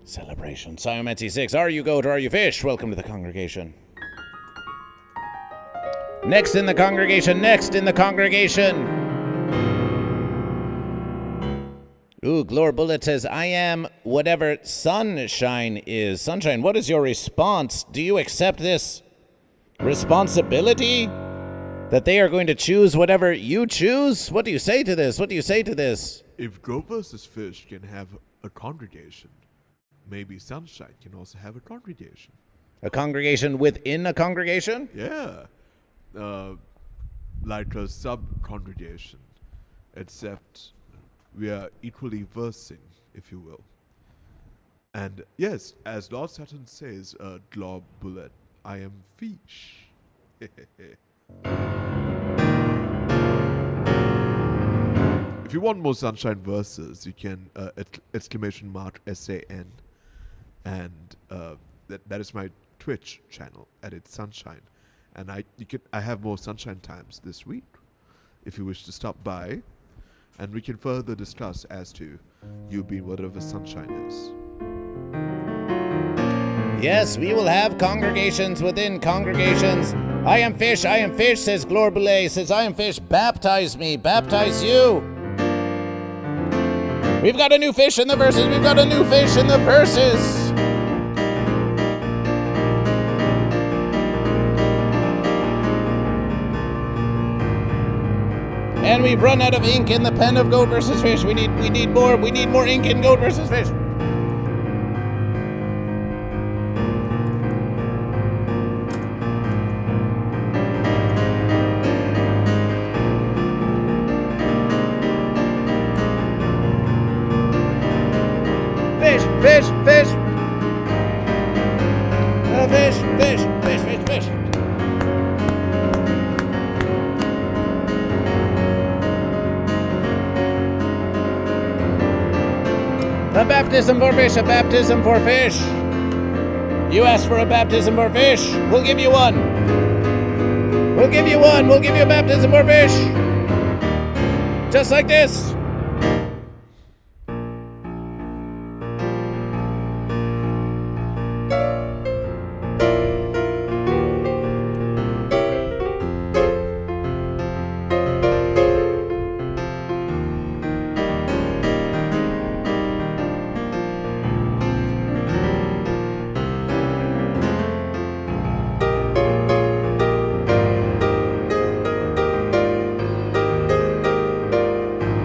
Celebration. Siomancy 6, are you goat or are you fish? Welcome to the congregation. Next in the congregation. Ooh, Glor Bullet says, I am whatever sunshine is. Sunshine, what is your response? Do you accept this responsibility that they are going to choose whatever you choose? What do you say to this? If Goat vs. Fish can have a congregation, maybe Sunshine can also have a congregation. A congregation within a congregation? Yeah. Like a sub-congregation, except we are equally versing, if you will. And yes, as Lord Saturn says, Glob Bullet, I am fish. If you want more Sunshine verses, you can exclamation mark SAN, and that is my Twitch channel, Edit Sunshine. And I have more Sunshine times this week, if you wish to stop by, and we can further discuss as to you being whatever Sunshine is. Yes, we will have congregations within congregations. I am fish, says Glorbele, says I am fish, baptize me, baptize you. We've got a new fish in the verses, And we've run out of ink in the pen of Goat vs. Fish. We need more ink in Goat vs. Fish. Fish. Fish. A baptism for fish. You asked for a baptism for fish. We'll give you one. We'll give you a baptism for fish. Just like this.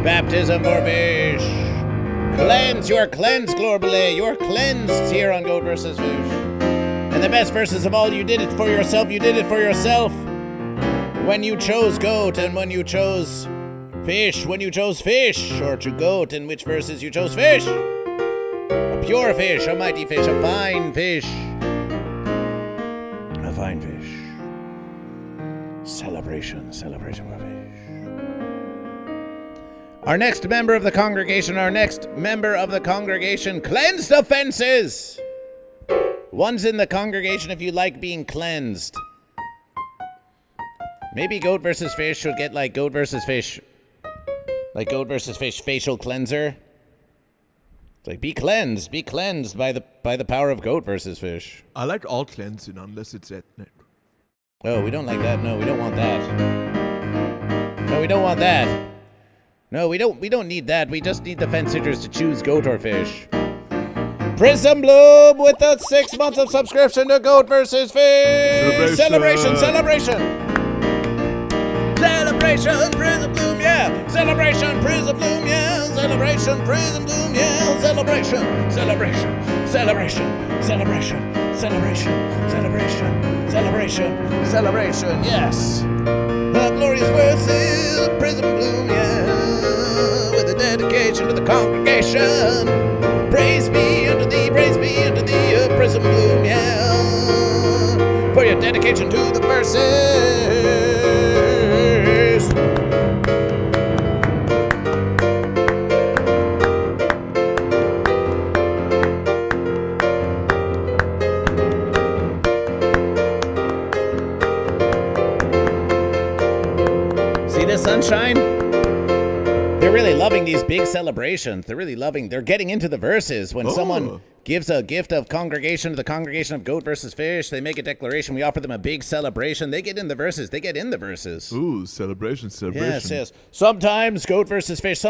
Baptism for fish. Cleanse. You are cleansed, Glorbele. You are cleansed here on Goat vs. Fish. And the best verses of all, you did it for yourself. When you chose Goat and when you chose Fish when you chose fish, or to goat in which verses you chose fish. A pure fish, a mighty fish, a fine fish. A fine fish. Celebration for fish. Our next member of the congregation, cleansed the fences. One's in the congregation if you like being cleansed. Maybe Goat vs. Fish should get like Goat vs. Fish. Like Goat vs. Fish facial cleanser. It's like be cleansed by the power of Goat vs. Fish. I like all cleansing unless it's ethnic. Oh, we don't like that. No, we don't want that. No, we don't want that. No, we don't need that. We just need the fence sitters to choose goat or fish. Prism Bloom with the 6 months of subscription to Goat vs. Fish. Celebration. Celebration, Prism Bloom, yeah. Celebration, Prism Bloom, yeah. Celebration, Prism Bloom, yeah. Celebration, yes. The glorious verses, Prism Bloom, yeah. With a dedication to the congregation. Praise be unto thee, Prism Bloom, yeah. For your dedication to the verses. See this sunshine? They're really loving these big celebrations. They're getting into the verses. When someone gives a gift of congregation to the congregation of Goat vs. Fish, they make a declaration. We offer them a big celebration. They get in the verses. Ooh, celebration. Yes. Sometimes Goat vs. Fish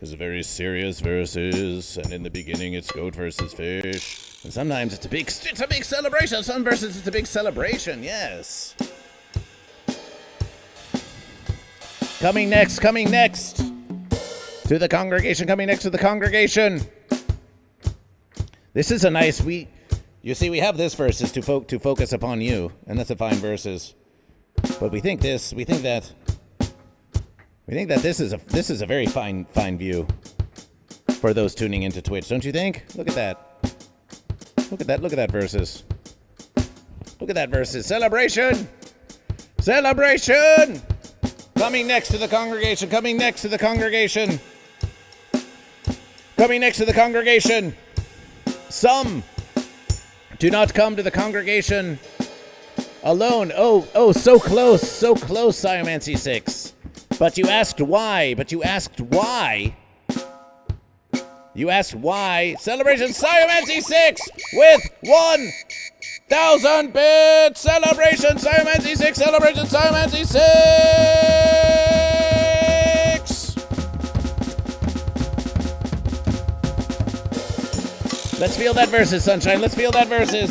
is a very serious verses, and in the beginning it's Goat vs. Fish. And sometimes it's a big celebration. Some verses it's a big celebration. Yes. Coming next to the congregation. This is a nice, we have this verses to focus upon you, and that's a fine verses. But we think that this is a very fine view for those tuning into Twitch, don't you think? Look at that verses. Look at that verses. Celebration. Coming next to the congregation. Some do not come to the congregation alone. Oh, so close, Sciomancy 6. But you asked why. Celebration Sciomancy 6 with 1,000 bits. Celebration Sciomancy 6. Let's feel that verses, sunshine. Sciomancy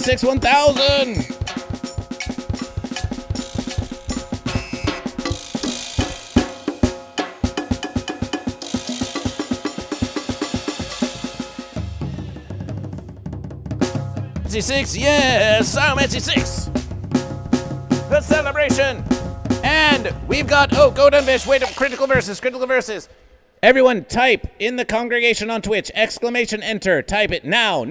6, 1,000. Yes, Sciomancy 6. The celebration. And we've got, GoatVsFish, wait, critical verses. Everyone type in the congregation on Twitch, exclamation enter, type it now,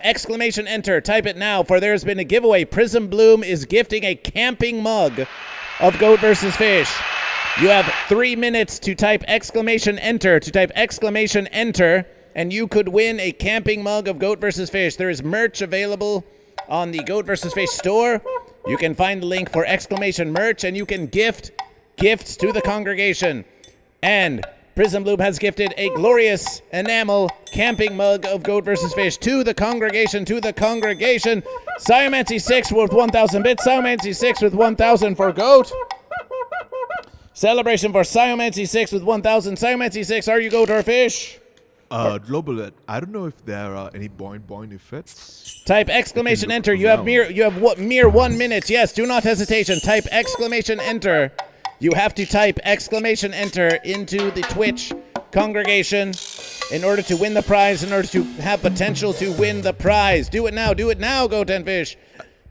exclamation enter, type it now, for there's been a giveaway. Prism Bloom is gifting a camping mug of Goat vs. Fish. You have 3 minutes to type exclamation enter, and you could win a camping mug of Goat vs. Fish. There is merch available on the Goat vs. Fish store. You can find the link for exclamation merch, and you can gift gifts to the congregation. And Prism Bloom has gifted a glorious enamel camping mug of Goat vs. Fish to the congregation. Sciomancy 6 with 1,000 bits. Sciomancy 6 with 1,000 for Goat. Celebration for Sciomancy 6 with 1,000. Sciomancy 6, are you Goat or Fish? Global, I don't know if there are any boing effects. Type exclamation enter. You have mere 1 minute. Yes, do not hesitation. Type exclamation enter. You have to type exclamation enter into the Twitch congregation in order to win the prize, in order to have potential to win the prize. Do it now, GoatVsFish.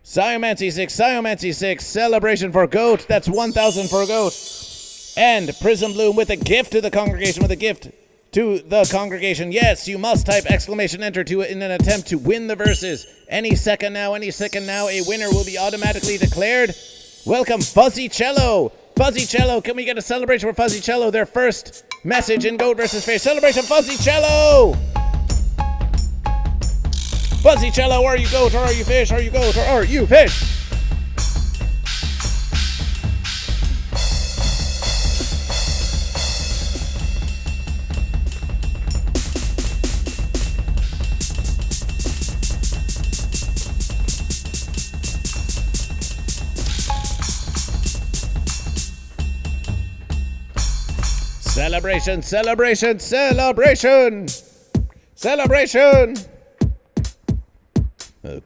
Sciomancy 6, celebration for GOAT. That's 1,000 for GOAT. And Prism Bloom with a gift to the congregation, Yes, you must type exclamation enter in an attempt to win the verses. Any second now, a winner will be automatically declared. Welcome, Fuzzy Cello. Fuzzy Cello, can we get a celebration for Fuzzy Cello? Their first message in Goat vs. Fish. Celebration, Fuzzy Cello! Fuzzy Cello, are you goat or are you fish? Are you goat or are you fish? Celebration, celebration, celebration! Celebration!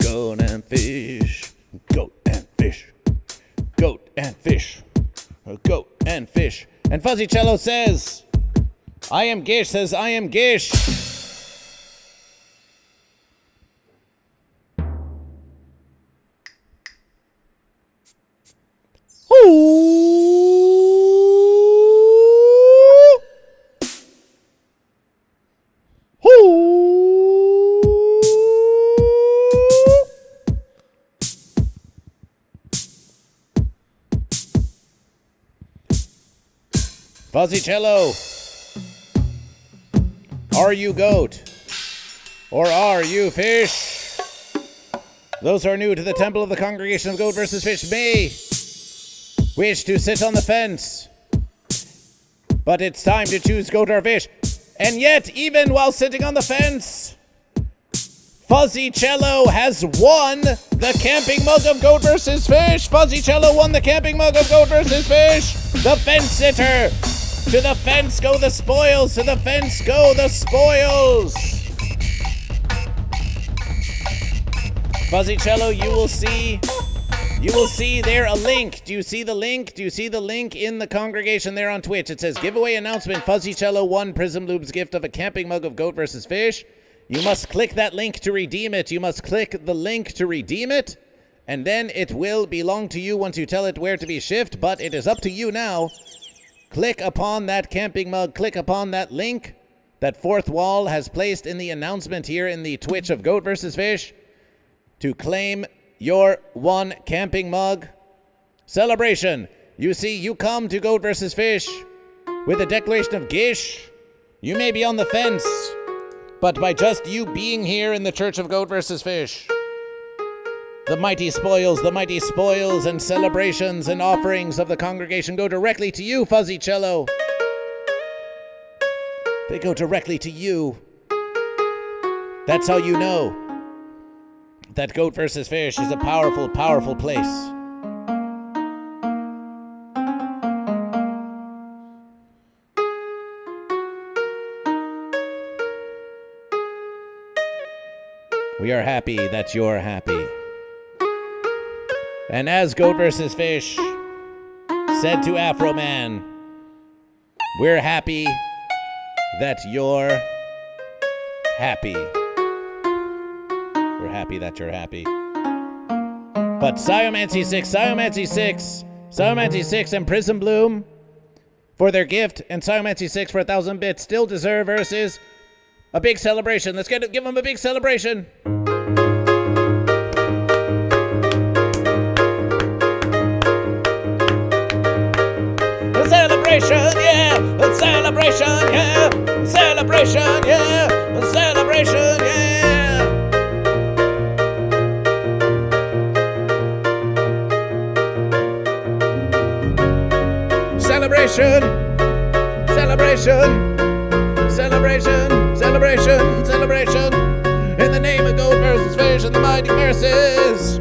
Goat and fish, goat and fish, goat and fish, goat and fish. And Fuzzy Cello says, I am Gish, says I am Gish. Ooh. Ooh. Fuzzy Cello, are you goat or are you fish? Those who are new to the temple of the congregation of Goat vs. Fish may wish to sit on the fence, but it's time to choose goat or fish. And yet, even while sitting on the fence, Fuzzy Cello has won the camping mug of Goat vs. Fish. Fuzzy Cello won the camping mug of Goat vs. Fish. The fence sitter. To the fence go the spoils. To the fence go the spoils. Fuzzy Cello, you will see there a link. Do you see the link? Do you see the link in the congregation there on Twitch? It says giveaway announcement. Fuzzy Cello won Prism Lube's gift of a camping mug of Goat vs. Fish. You must click that link to redeem it. You must click the link to redeem it, and then it will belong to you once you tell it where to be shipped, but it is up to you now. Click upon that camping mug. Click upon that link that Fourth Wall has placed in the announcement here in the Twitch of Goat vs. Fish to claim your one camping mug. Celebration. You see, you come to Goat vs. Fish with a declaration of Gish. You may be on the fence, but by just you being here in the Church of Goat vs. Fish, the mighty spoils and celebrations and offerings of the congregation go directly to you, Fuzzy Cello. They go directly to you. That's how you know that Goat vs. Fish is a powerful, powerful place. We are happy that you're happy. And as Goat vs. Fish said to Afro Man, we're happy that you're happy. We're happy that you're happy. But Sciomancy 6 and Prism Bloom for their gift, and Sciomancy 6 for 1,000 bits still deserve versus a big celebration. Let's give them a big celebration. A celebration, yeah! A celebration, yeah! A celebration, yeah! A celebration, yeah! Celebration, celebration, celebration, celebration, celebration. In the name of Goat vs. Fish and the mighty verses.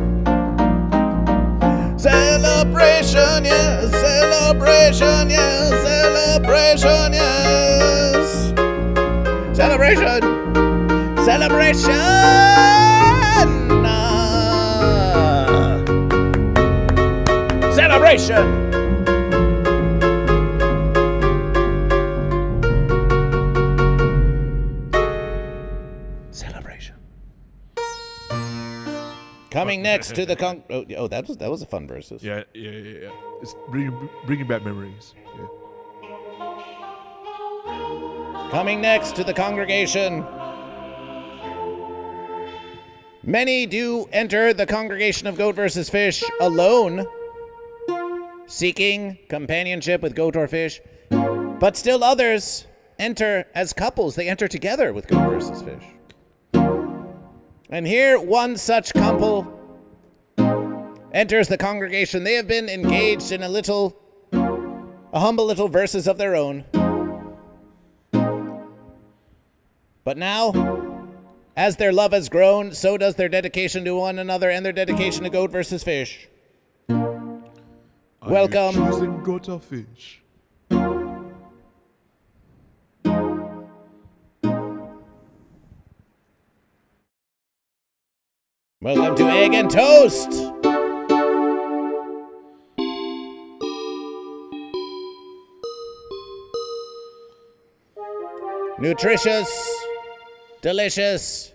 Celebration, yes, celebration, yes, celebration, yes. Celebration, celebration. Celebration. Coming next to the that was a fun versus. Yeah. It's bringing back memories. Yeah. Coming next to the congregation. Many do enter the congregation of Goat vs. Fish alone, seeking companionship with goat or fish, but still others enter as couples. They enter together with Goat vs. Fish. And here, one such couple enters the congregation. They have been engaged in a humble little verses of their own. But now, as their love has grown, so does their dedication to one another and their dedication to Goat vs. Fish. Welcome. Are you choosing goat or fish? Welcome to Egg and Toast. Nutritious, delicious,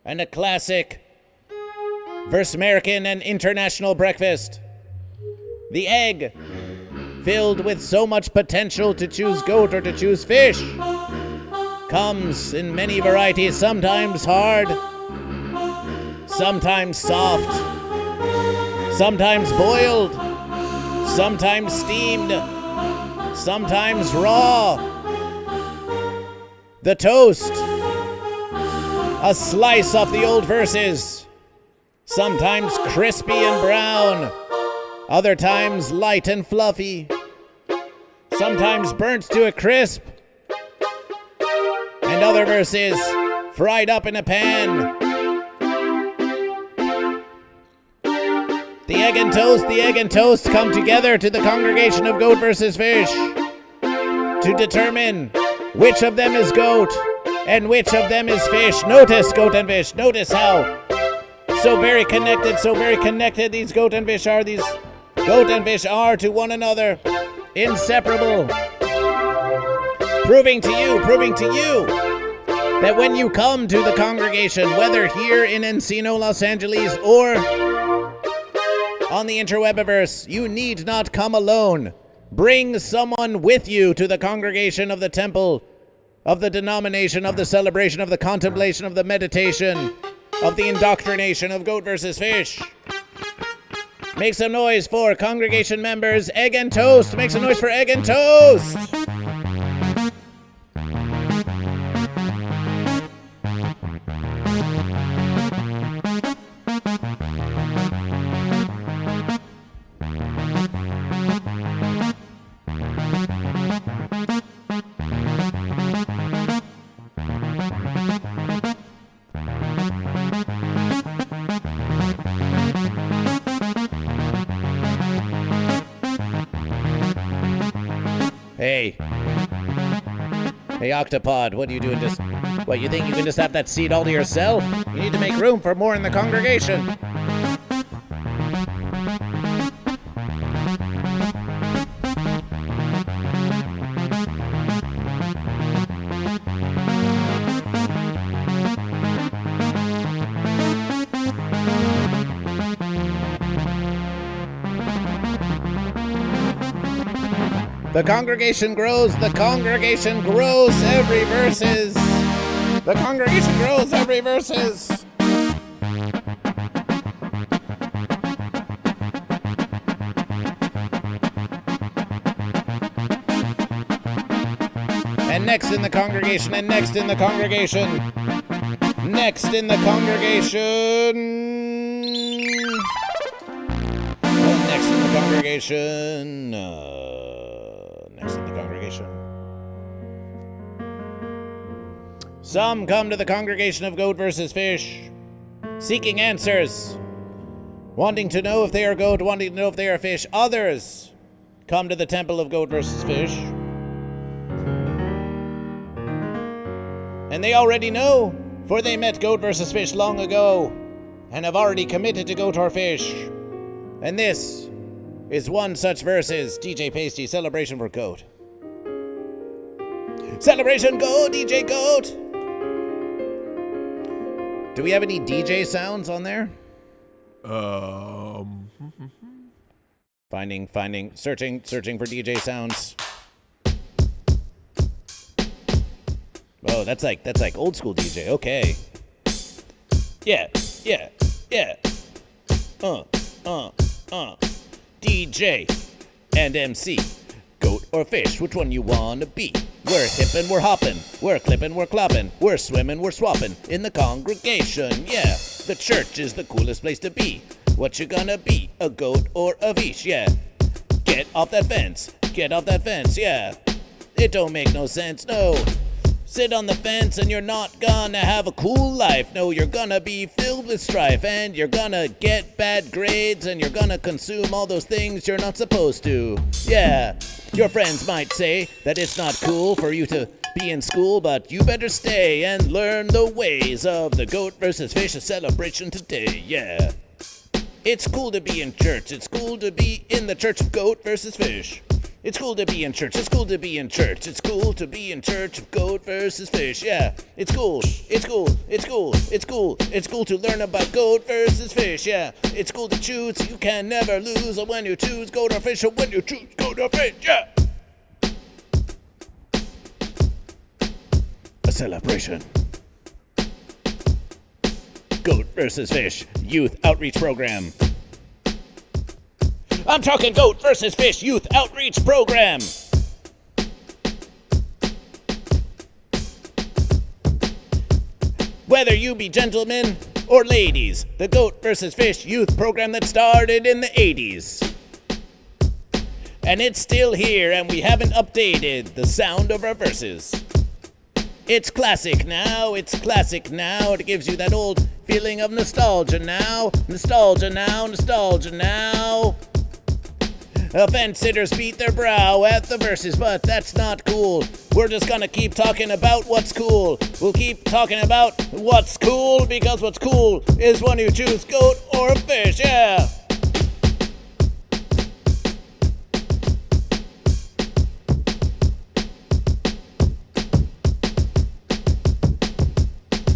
and a classic versus American and international breakfast. The egg, filled with so much potential to choose goat or to choose fish, comes in many varieties, sometimes hard, sometimes soft, sometimes boiled, sometimes steamed, sometimes raw. The toast, a slice off the old verses, sometimes crispy and brown, other times light and fluffy, sometimes burnt to a crisp, and other verses fried up in a pan. The egg and toast come together to the congregation of Goat vs. Fish to determine which of them is goat and which of them is fish. Notice goat and fish. Notice how so very connected these goat and fish are. These goat and fish are to one another. Inseparable. Proving to you that when you come to the congregation, whether here in Encino, Los Angeles, or on the interwebiverse, you need not come alone. Bring someone with you to the congregation of the temple, of the denomination, of the celebration, of the contemplation, of the meditation, of the indoctrination of Goat vs. Fish. Make some noise for congregation members, Egg and Toast. Make some noise for Egg and Toast. Hey, Octopod, what are you doing? What, you think you can just have that seat all to yourself? You need to make room for more in the congregation. The congregation grows every verses. The congregation grows every verses. And next in the congregation, and next in the congregation. Next in the congregation. Next in the congregation. Next in the congregation. Some come to the congregation of Goat vs. Fish, seeking answers, wanting to know if they are goat, wanting to know if they are fish. Others come to the temple of Goat vs. Fish, and they already know, for they met Goat vs. Fish long ago, and have already committed to goat or fish. And this is one such verses. DJ Pasty, celebration for Goat. Celebration, go, DJ Goat! Do we have any DJ sounds on there? Searching for DJ sounds. Oh, that's like old school DJ. Okay. Yeah. DJ and MC. Goat or fish, which one you wanna be? We're hippin', we're hoppin', we're clippin', we're cloppin', we're swimmin', we're swappin' in the congregation. Yeah, the church is the coolest place to be. What you gonna be, a goat or a fish? Yeah, get off that fence, yeah. It don't make no sense, no. Sit on the fence and you're not gonna have a cool life. No, you're gonna be filled with strife and you're gonna get bad grades and you're gonna consume all those things you're not supposed to. Yeah, your friends might say that it's not cool for you to be in school, but you better stay and learn the ways of the Goat versus Fish celebration today. Yeah, it's cool to be in church. It's cool to be in the church of Goat versus Fish. It's cool to be in church, it's cool to be in church. It's cool to be in church of Goat versus Fish, yeah. It's cool to learn about Goat versus Fish, yeah. It's cool to choose, you can never lose. Or when you choose Goat or Fish, or when you choose Goat or Fish, yeah. A celebration. Goat versus Fish Youth Outreach Program. I'm talking Goat versus Fish Youth Outreach Program. Whether you be gentlemen or ladies, the Goat versus Fish Youth Program that started in the 80s. And it's still here, and we haven't updated the sound of our verses. It's classic now. It gives you that old feeling of nostalgia now. Fence sitters beat their brow at the verses, but that's not cool. We're just gonna keep talking about what's cool. We'll keep talking about what's cool, because what's cool is when you choose goat or fish, yeah.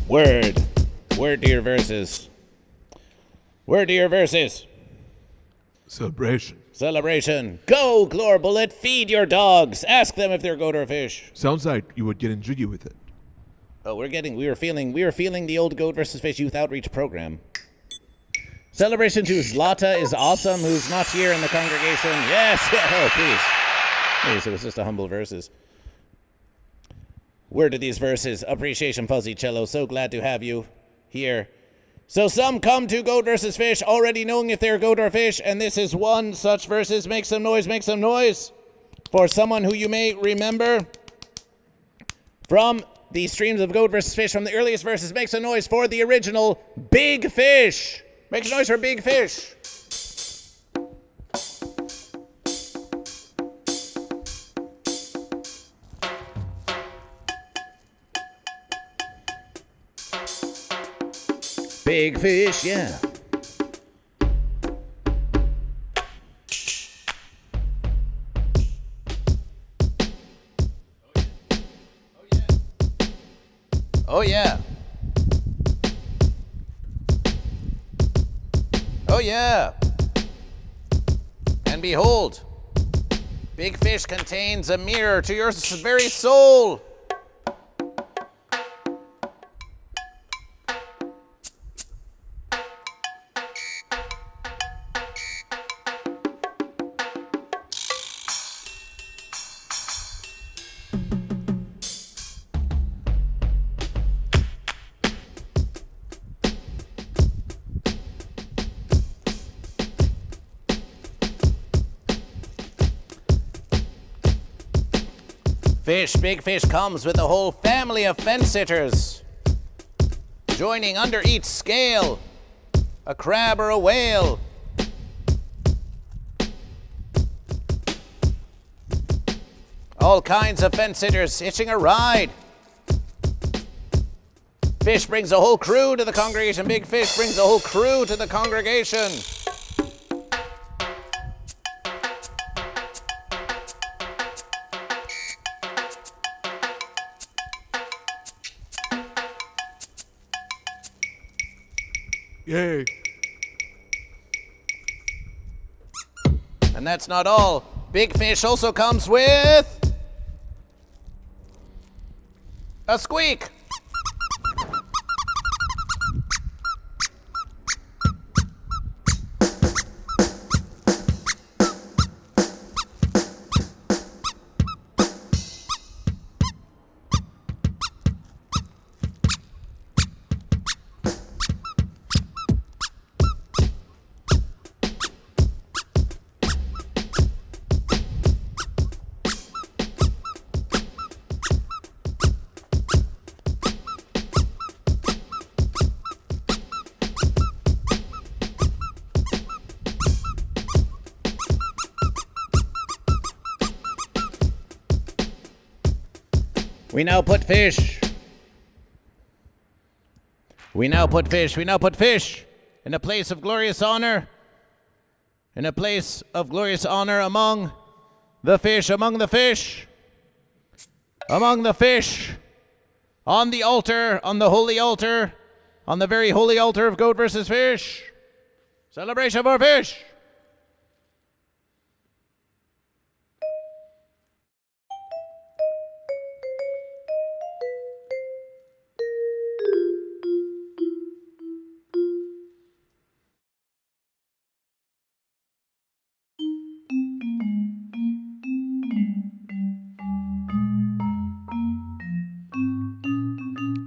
Word to your verses. Celebration. Go, Glor Bullet. Feed your dogs. Ask them if they're goat or fish. Sounds like you were getting jiggy with it. Oh, we were feeling the old Goat versus Fish Youth Outreach Program. Celebration to Zlata is awesome, who's not here in the congregation. Yes. Oh, please, it was just a humble verses. Word to these verses. Appreciation, Fuzzy Cello. So glad to have you here. So some come to Goat versus Fish already knowing if they're goat or fish, and this is one such versus. Make some noise. For someone who you may remember from the streams of Goat versus Fish from the earliest verses, make some noise for the original Big Fish. Make some noise for Big Fish. Big Fish, yeah. Oh yeah. Oh yeah. And behold, Big Fish contains a mirror to your very soul. Big Fish comes with a whole family of fence sitters, joining under each scale, a crab or a whale. All kinds of fence sitters hitching a ride. Fish brings a whole crew to the congregation. Big Fish brings a whole crew to the congregation. Yay. And that's not all. Big fish also comes with a squeak. We now put fish. We now put fish in a place of glorious honor. In a place of glorious honor among the fish. On the altar, on the holy altar, on the very holy altar of Goat versus Fish. Celebration for fish.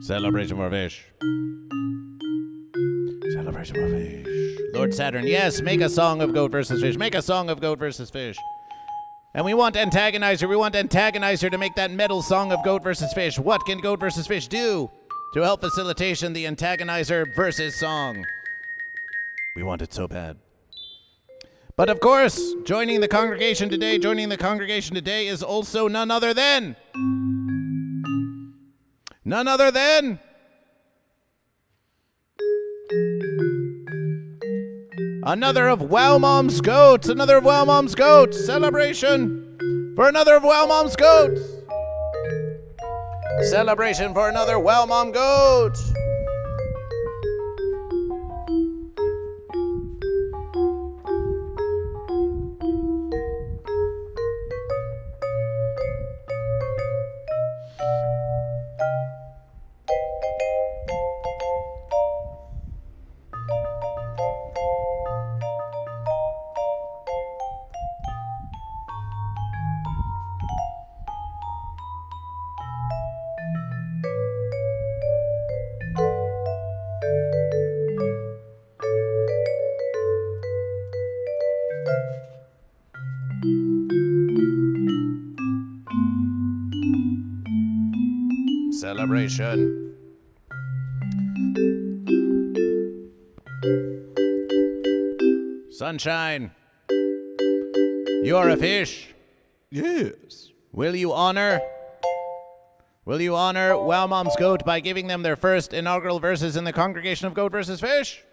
Celebration for fish. Celebration for fish. Lord Saturn, yes, make a song of Goat versus Fish. Make a song of Goat versus Fish. And we want Antagonizer. We want Antagonizer to make that metal song of Goat versus Fish. What can Goat versus Fish do to help facilitation the Antagonizer versus song? We want it so bad. But of course, joining the congregation today is also none other than another of Wow Mom's goats. Celebration for another of Wow Mom's goats. Celebration for another Wow Mom goat. Celebration. Sunshine, you're a fish. Yes. Will you honor Wow Mom's goat by giving them their first inaugural verses in the congregation of Goat versus Fish?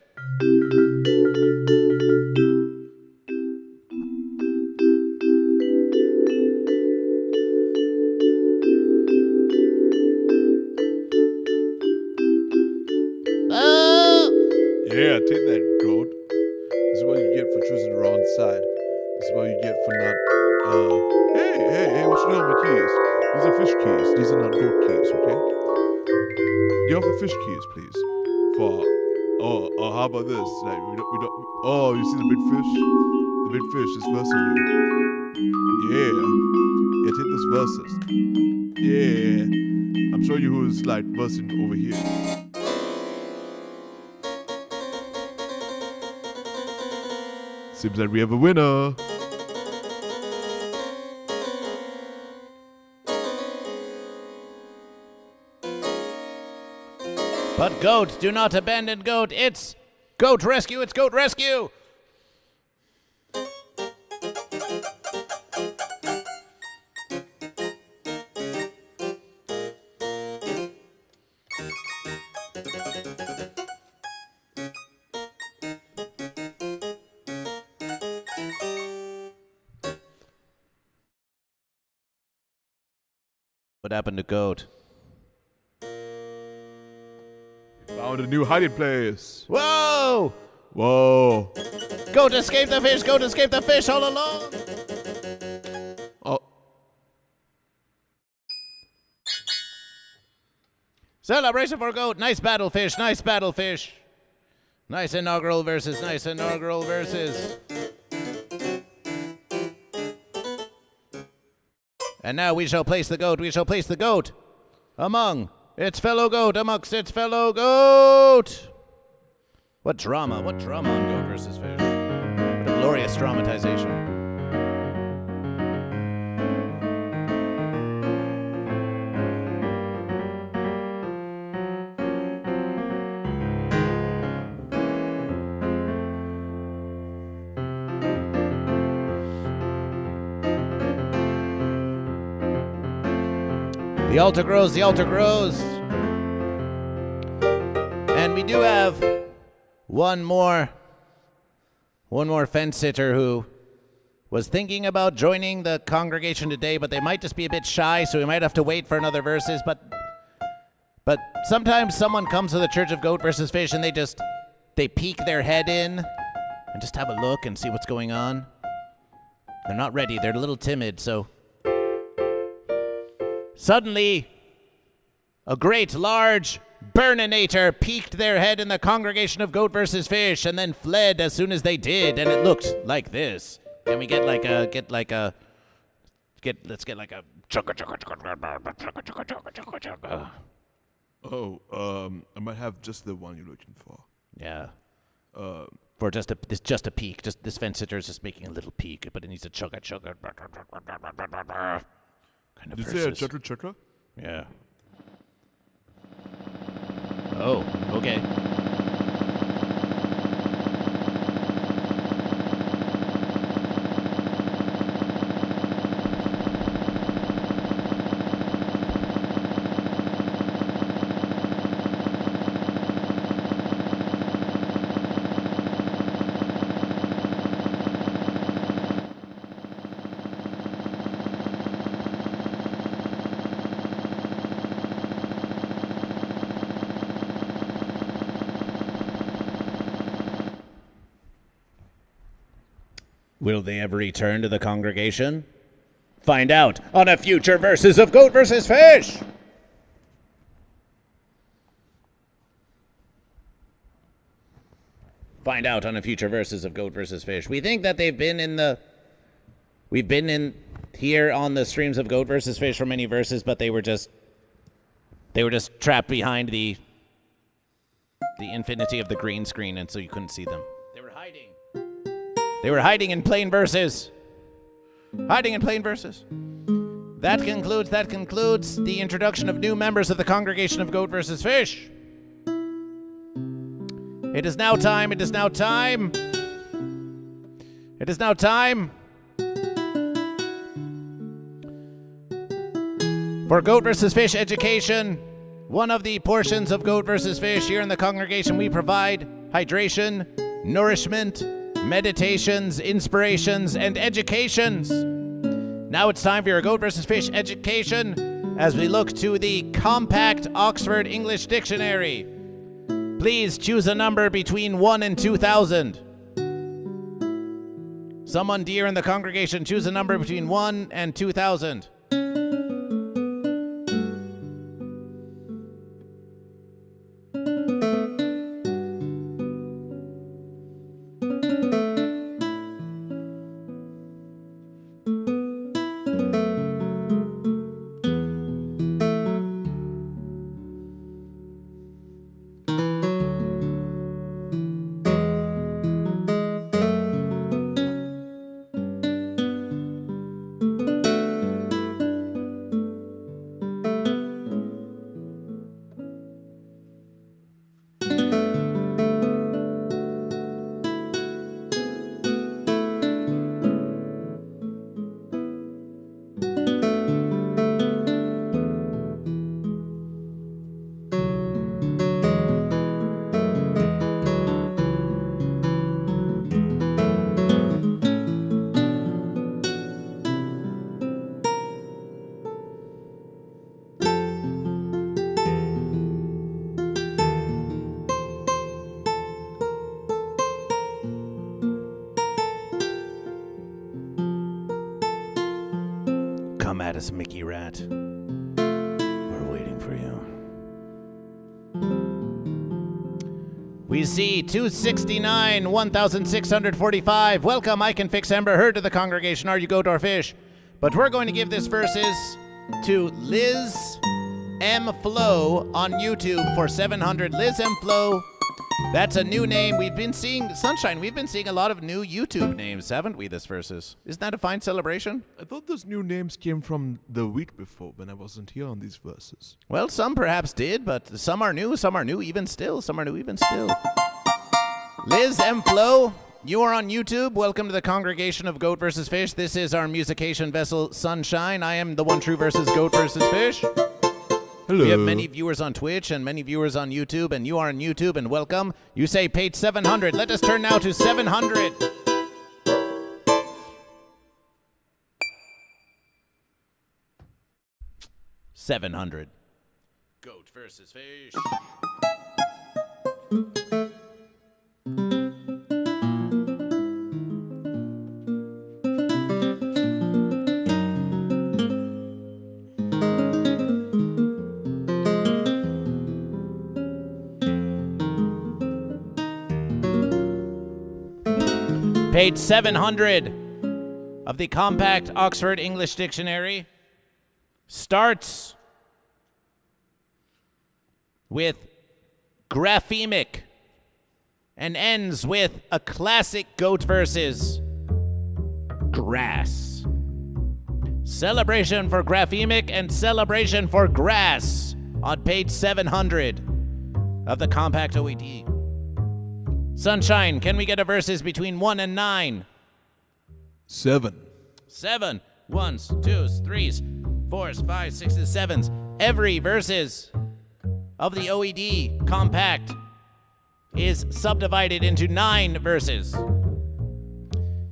Yeah, take that, goat. This is what you get for choosing the wrong side. This is what you get for not, hey, what you doing with my keys? These are fish keys. These are not goat keys, okay? Get off the fish keys, please. How about this? Like, we don't, oh, you see the big fish? The big fish is versing you. Yeah, take those verses. Yeah, I'm showing you who's, like, versing over here. Seems like we have a winner. But goat, do not abandon goat. It's goat rescue. It's goat rescue. What happened to goat? Found a new hiding place. Whoa! Whoa. Goat escaped the fish. Goat escaped the fish all alone. Oh. Celebration for goat. Nice battle, fish. Nice battle, fish. Nice inaugural versus. Nice inaugural versus. And now we shall place the goat. We shall place the goat among its fellow goat. Amongst its fellow goat. What drama. What drama on goat versus fish. What a glorious dramatization. The altar grows, the altar grows. And we do have one more fence sitter who was thinking about joining the congregation today, but they might just be a bit shy, so we might have to wait for another verses. But sometimes someone comes to the Church of Goat versus Fish and they peek their head in and just have a look and see what's going on. They're not ready, they're a little timid, so suddenly, a great large burninator peeked their head in the congregation of Goat versus Fish and then fled as soon as they did, and it looked like this. Can we let's get like a chugga chugga chugga chugga chugga chugga chugga. Oh, I might have just the one you're looking for. Yeah. For just a peek. Just this fence sitter is just making a little peek, but it needs a chugga chugga. Kind of Did you say a chugga chugga? Yeah. Oh, okay. Will they ever return to the congregation? Find out on a future versus of Goat versus Fish! Find out on a future versus of Goat versus Fish. We think that we've been in here on the streams of Goat versus Fish for many verses, but they were just trapped behind the infinity of the green screen, and so you couldn't see them. They were hiding in plain verses. Hiding in plain verses. That concludes the introduction of new members of the congregation of Goat versus Fish. It is now time. For Goat versus Fish education. One of the portions of Goat versus Fish here in the congregation, we provide hydration, nourishment, meditations, inspirations, and educations. Now it's time for your Goat versus Fish education as we look to the compact Oxford English Dictionary. Please choose a number between 1 and 2,000. Someone dear in the congregation, choose a number between 1 and 2,000. at us, Mickey Rat. We're waiting for you. We see 269, 1,645. Welcome, I Can Fix Amber Heard to the congregation. Are you Goat or Fish? But we're going to give this versus to Liz M. Flo on YouTube for 700. Liz M. Flo. That's a new name. We've been seeing, Sunshine, we've been seeing a lot of new YouTube names, haven't we, this versus? Isn't that a fine celebration? I thought those new names came from the week before when I wasn't here on these verses. Well, some perhaps did, but some are new even still. Some are new even still. Liz M. Flo, you are on YouTube. Welcome to the congregation of Goat vs. Fish. This is our musication vessel, Sunshine. I am the one true versus Goat vs. Fish. Hello. We have many viewers on Twitch and many viewers on YouTube, and you are on YouTube, and welcome. You say page 700. Let us turn now to 700. $700. Goat versus Fish. Page 700 of the compact Oxford English Dictionary starts with graphemic and ends with a classic goat versus grass. Celebration for graphemic and celebration for grass on page 700 of the compact OED. Sunshine, can we get a versus between 1 and 9? 7. 7. 1s, 2s, 3s, 4s, 5s, 6s, 7s. Every versus of the OED compact is subdivided into 9 verses.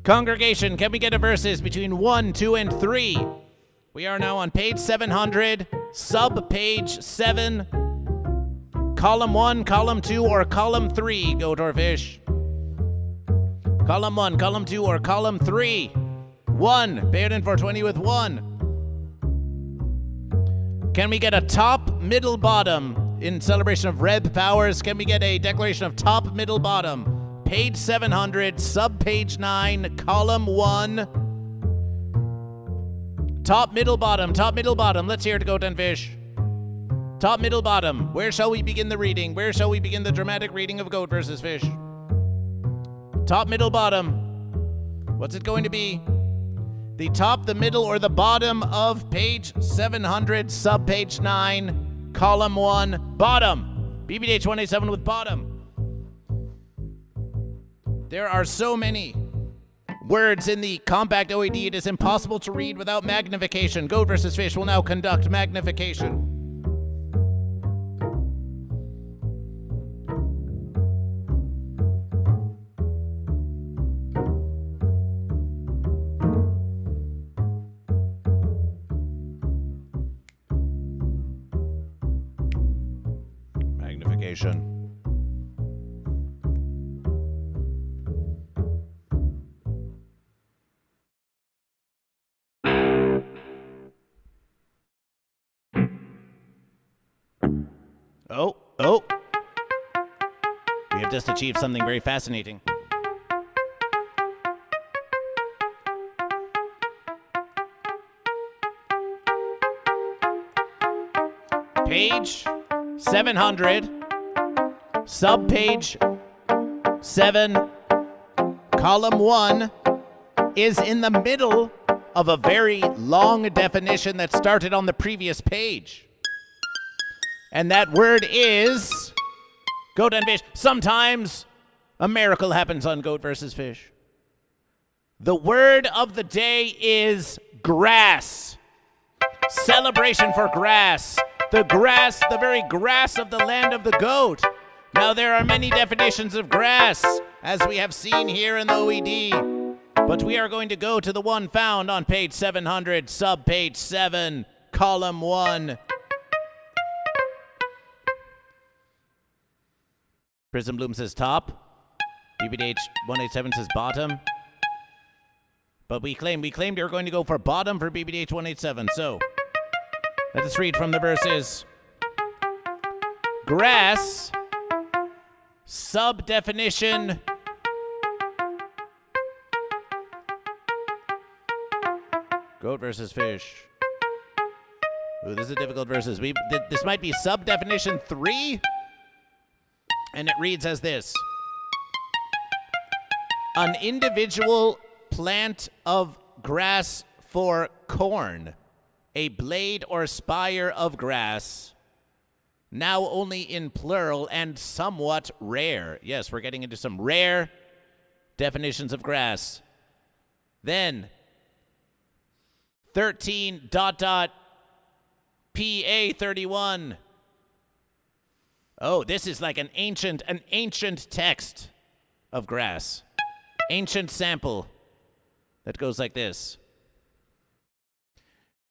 Congregation, can we get a versus between 1, 2, and 3? We are now on page 700, sub-page 7, column 1, column 2, or column 3, Goat or Fish. Column 1, column 2, or column 3. 1, Baird in 420 with 1. Can we get a top, middle, bottom in celebration of Reb Powers? Can we get a declaration of top, middle, bottom? Page 700, sub-page 9, column 1. Top, middle, bottom, top, middle, bottom. Let's hear it, Goat and Fish. Top, middle, bottom. Where shall we begin the reading? Where shall we begin the dramatic reading of Goat versus Fish? Top, middle, bottom. What's it going to be? The top, the middle, or the bottom of page 700, sub-page 9, column 1, bottom. BBDH 187 with bottom. There are so many words in the compact OED, it is impossible to read without magnification. Goat versus Fish will now conduct magnification. Magnification. Oh. We have just achieved something very fascinating. Page 700, sub-page 7, column 1 is in the middle of a very long definition that started on the previous page. And that word is Goat and Fish. Sometimes a miracle happens on Goat versus Fish. The word of the day is grass. Celebration for grass. The grass, the very grass of the land of the goat. Now there are many definitions of grass, as we have seen here in the OED. But we are going to go to the one found on page 700, sub-page 7, column 1. Prism Bloom says top. BBDH 187 says bottom. But we claimed we were going to go for bottom for BBDH 187. So, let us read from the verses. Grass, sub-definition, goat versus fish. Ooh, this is a difficult verses. This might be sub-definition 3, and it reads as this. An individual plant of grass for corn, a blade or spire of grass, now only in plural and somewhat rare. Yes, we're getting into some rare definitions of grass. Then, 13 ... PA31. Oh, this is like an ancient text of grass. Ancient sample that goes like this.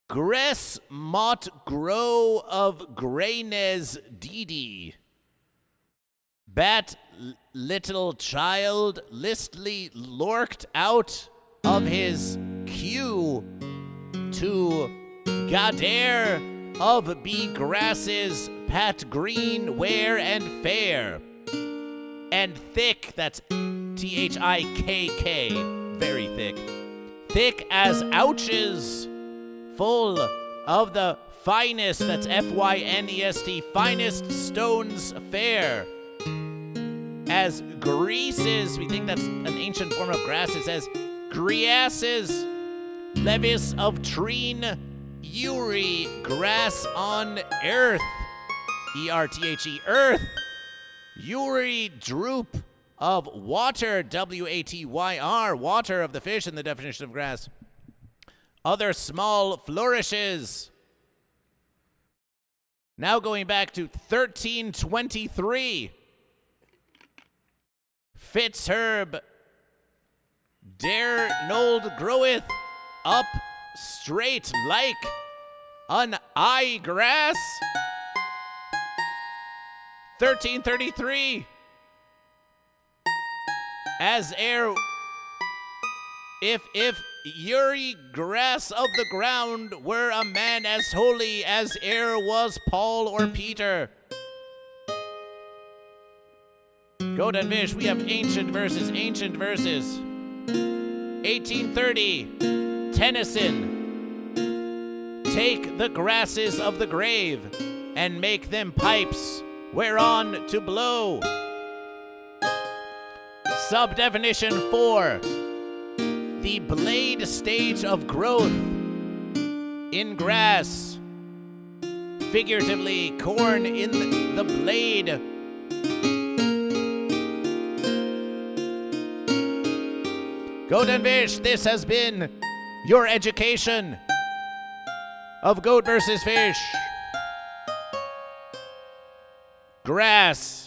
Gress mot grow of graines didi. Bat little child listly lorked out of his queue to Gadare of be grasses, pat green, wear and fair. And thick, that's THIKK, very thick. Thick as ouches, full of the finest, that's FYNEST, finest stones fair. As greases, we think that's an ancient form of grass, it says griasses, levis of treen, Uri, grass on earth, ERTHE, earth, Uri, droop of water, WATYR, water of the fish in the definition of grass. Other small flourishes. Now going back to 1323. Fitzherb, dare nold groweth up straight like an eye grass. 1333. As air, if Uri grass of the ground were a man as holy as air was Paul or Peter. Goat and fish, we have ancient verses. 1830, Tennyson. Take the grasses of the grave and make them pipes whereon to blow. Sub-definition 4. The blade stage of growth in grass. Figuratively, corn in the blade. Goat and fish, this has been your education of goat versus fish. Grass.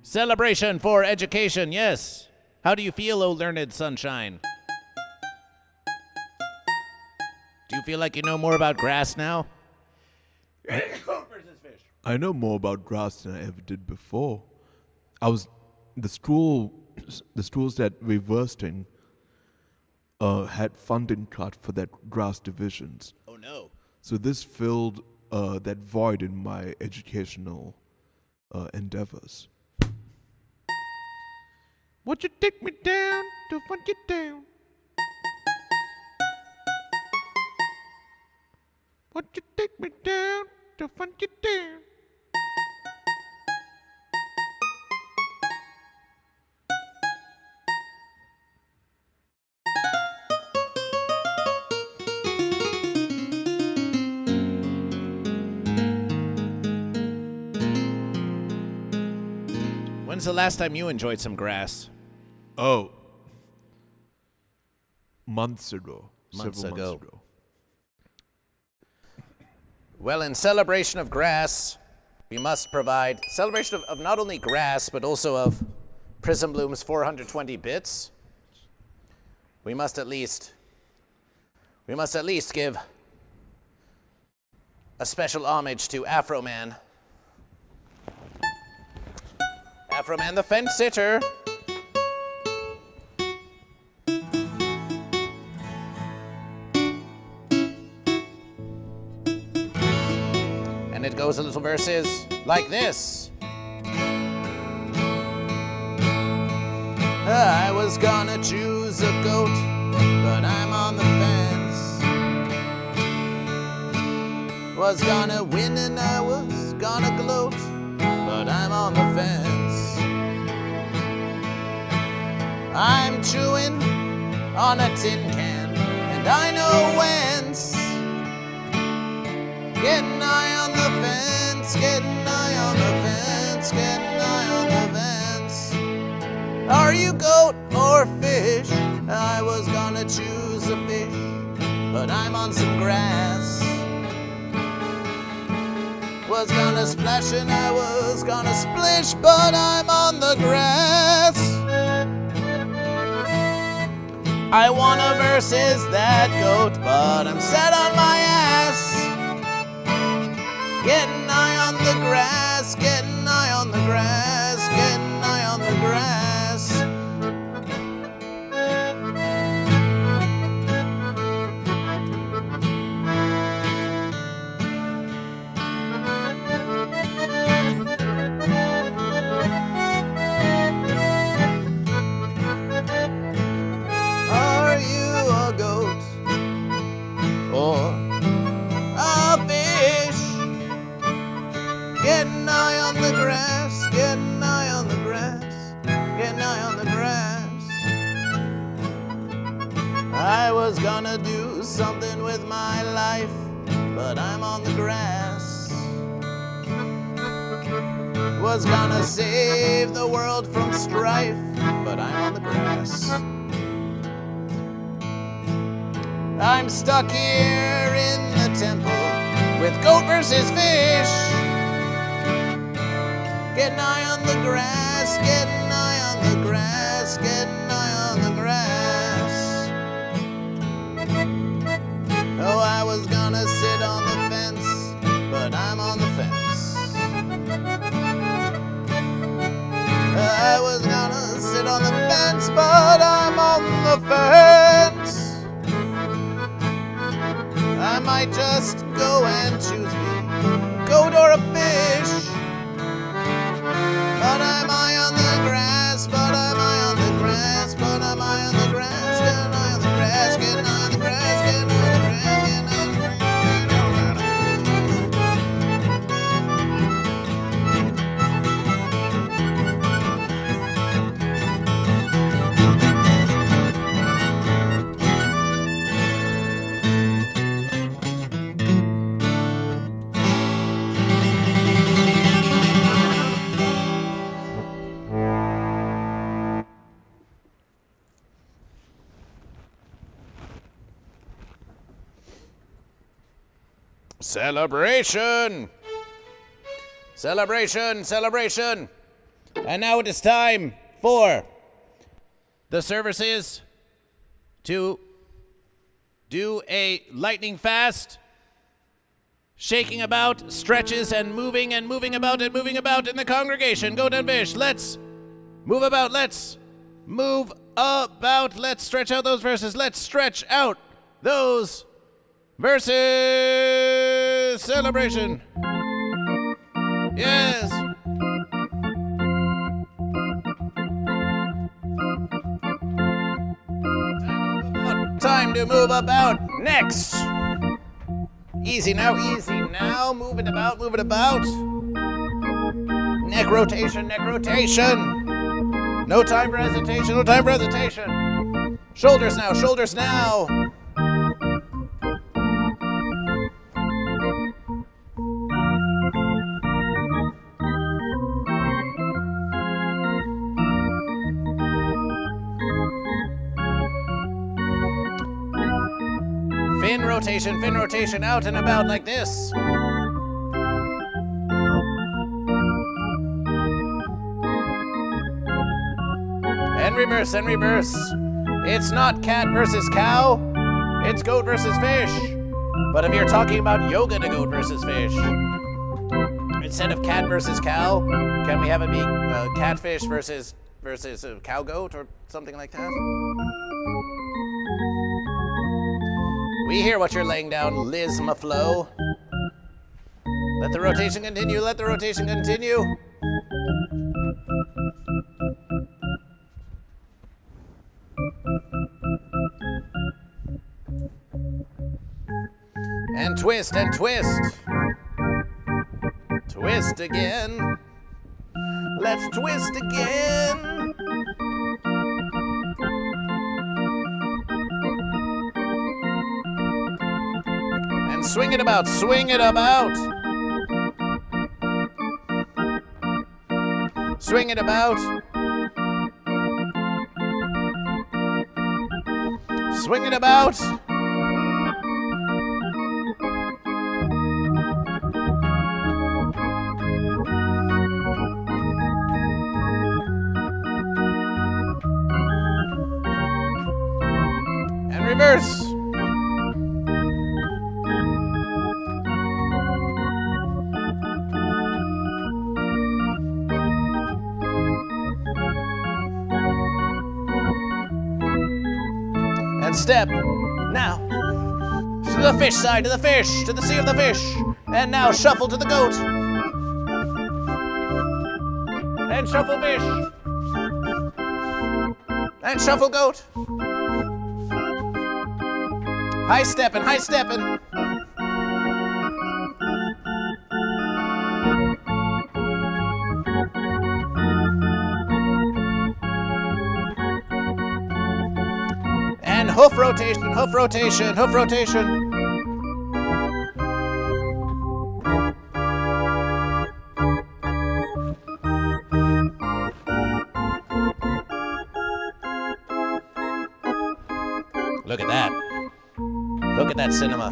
Celebration for education, yes. How do you feel, O learned sunshine? Do you feel like you know more about grass now? Goat versus fish. I know more about grass than I ever did before. The schools that we versed in had funding cut for that grass divisions. Oh no. So this filled that void in my educational endeavors. Won't you take me down to funk it down? Won't you take me down to funk it down? When's the last time you enjoyed some grass? Oh, months ago. Months Several ago. months ago. Well, in celebration of grass, we must provide celebration of not only grass, but also of Prism Bloom's 420 bits. We must at least give a special homage to Afro Man. Afro Man the fence sitter. goes a little verses like this. I was gonna choose a goat, but I'm on the fence. Was gonna win and I was gonna gloat, but I'm on the fence. I'm chewing on a tin can, and I know whence. Getting high on the fence, getting high on the fence, getting high on the fence. Are you goat or fish? I was gonna choose a fish, but I'm on some grass. Was gonna splash and I was gonna splish, but I'm on the grass. I wanna versus that goat, but I'm set on my ass. Getting high on the grass, getting high on the grass, getting high on the grass. Are you a goat or a fish? Getting high on the grass, getting high on the grass, getting high on the grass. I was gonna do something with my life, but I'm on the grass. Was gonna save the world from strife, but I'm on the grass. I'm stuck here in the temple with goat versus fish. Getting high on the grass, getting high on the grass, getting high on the grass. Oh, I was gonna sit on the fence, but I'm on the fence. I was gonna sit on the fence, but I'm on the fence. I might just go and choose me a goat or a fish. But I'm high on the grass, but I'm high on the grass, but I'm high on the grass, getting high on the grass, getting high on the grass, getting high on the grass, getting high on the grass. Celebration! Celebration! Celebration! And now it is time for the services to do a lightning fast, shaking about, stretches, and moving about and moving about in the congregation. GoatVsFish, let's move about, let's move about, let's stretch out those verses, let's stretch out those versus celebration. Yes. Time to move about. Next. Easy now, easy now. Move it about, move it about. Neck rotation, neck rotation. No time for hesitation, no time for hesitation. Shoulders now, shoulders now. Fin rotation, out and about like this. And reverse, and reverse. It's not cat versus cow, it's goat versus fish. But if you're talking about yoga to goat versus fish, instead of cat versus cow, can we have it be catfish versus cow goat or something like that? We hear what you're laying down, Liz Maflo. Let the rotation continue, let the rotation continue. And twist and twist. Twist again. Let's twist again. And swing it about, swing it about. Swing it about. Swing it about. And reverse. And step, now, to the fish side, to the fish, to the sea of the fish. And now shuffle to the goat. And shuffle fish. And shuffle goat. High steppin', high steppin'. And hoof rotation, hoof rotation, hoof rotation. Look at that. Look at that cinema.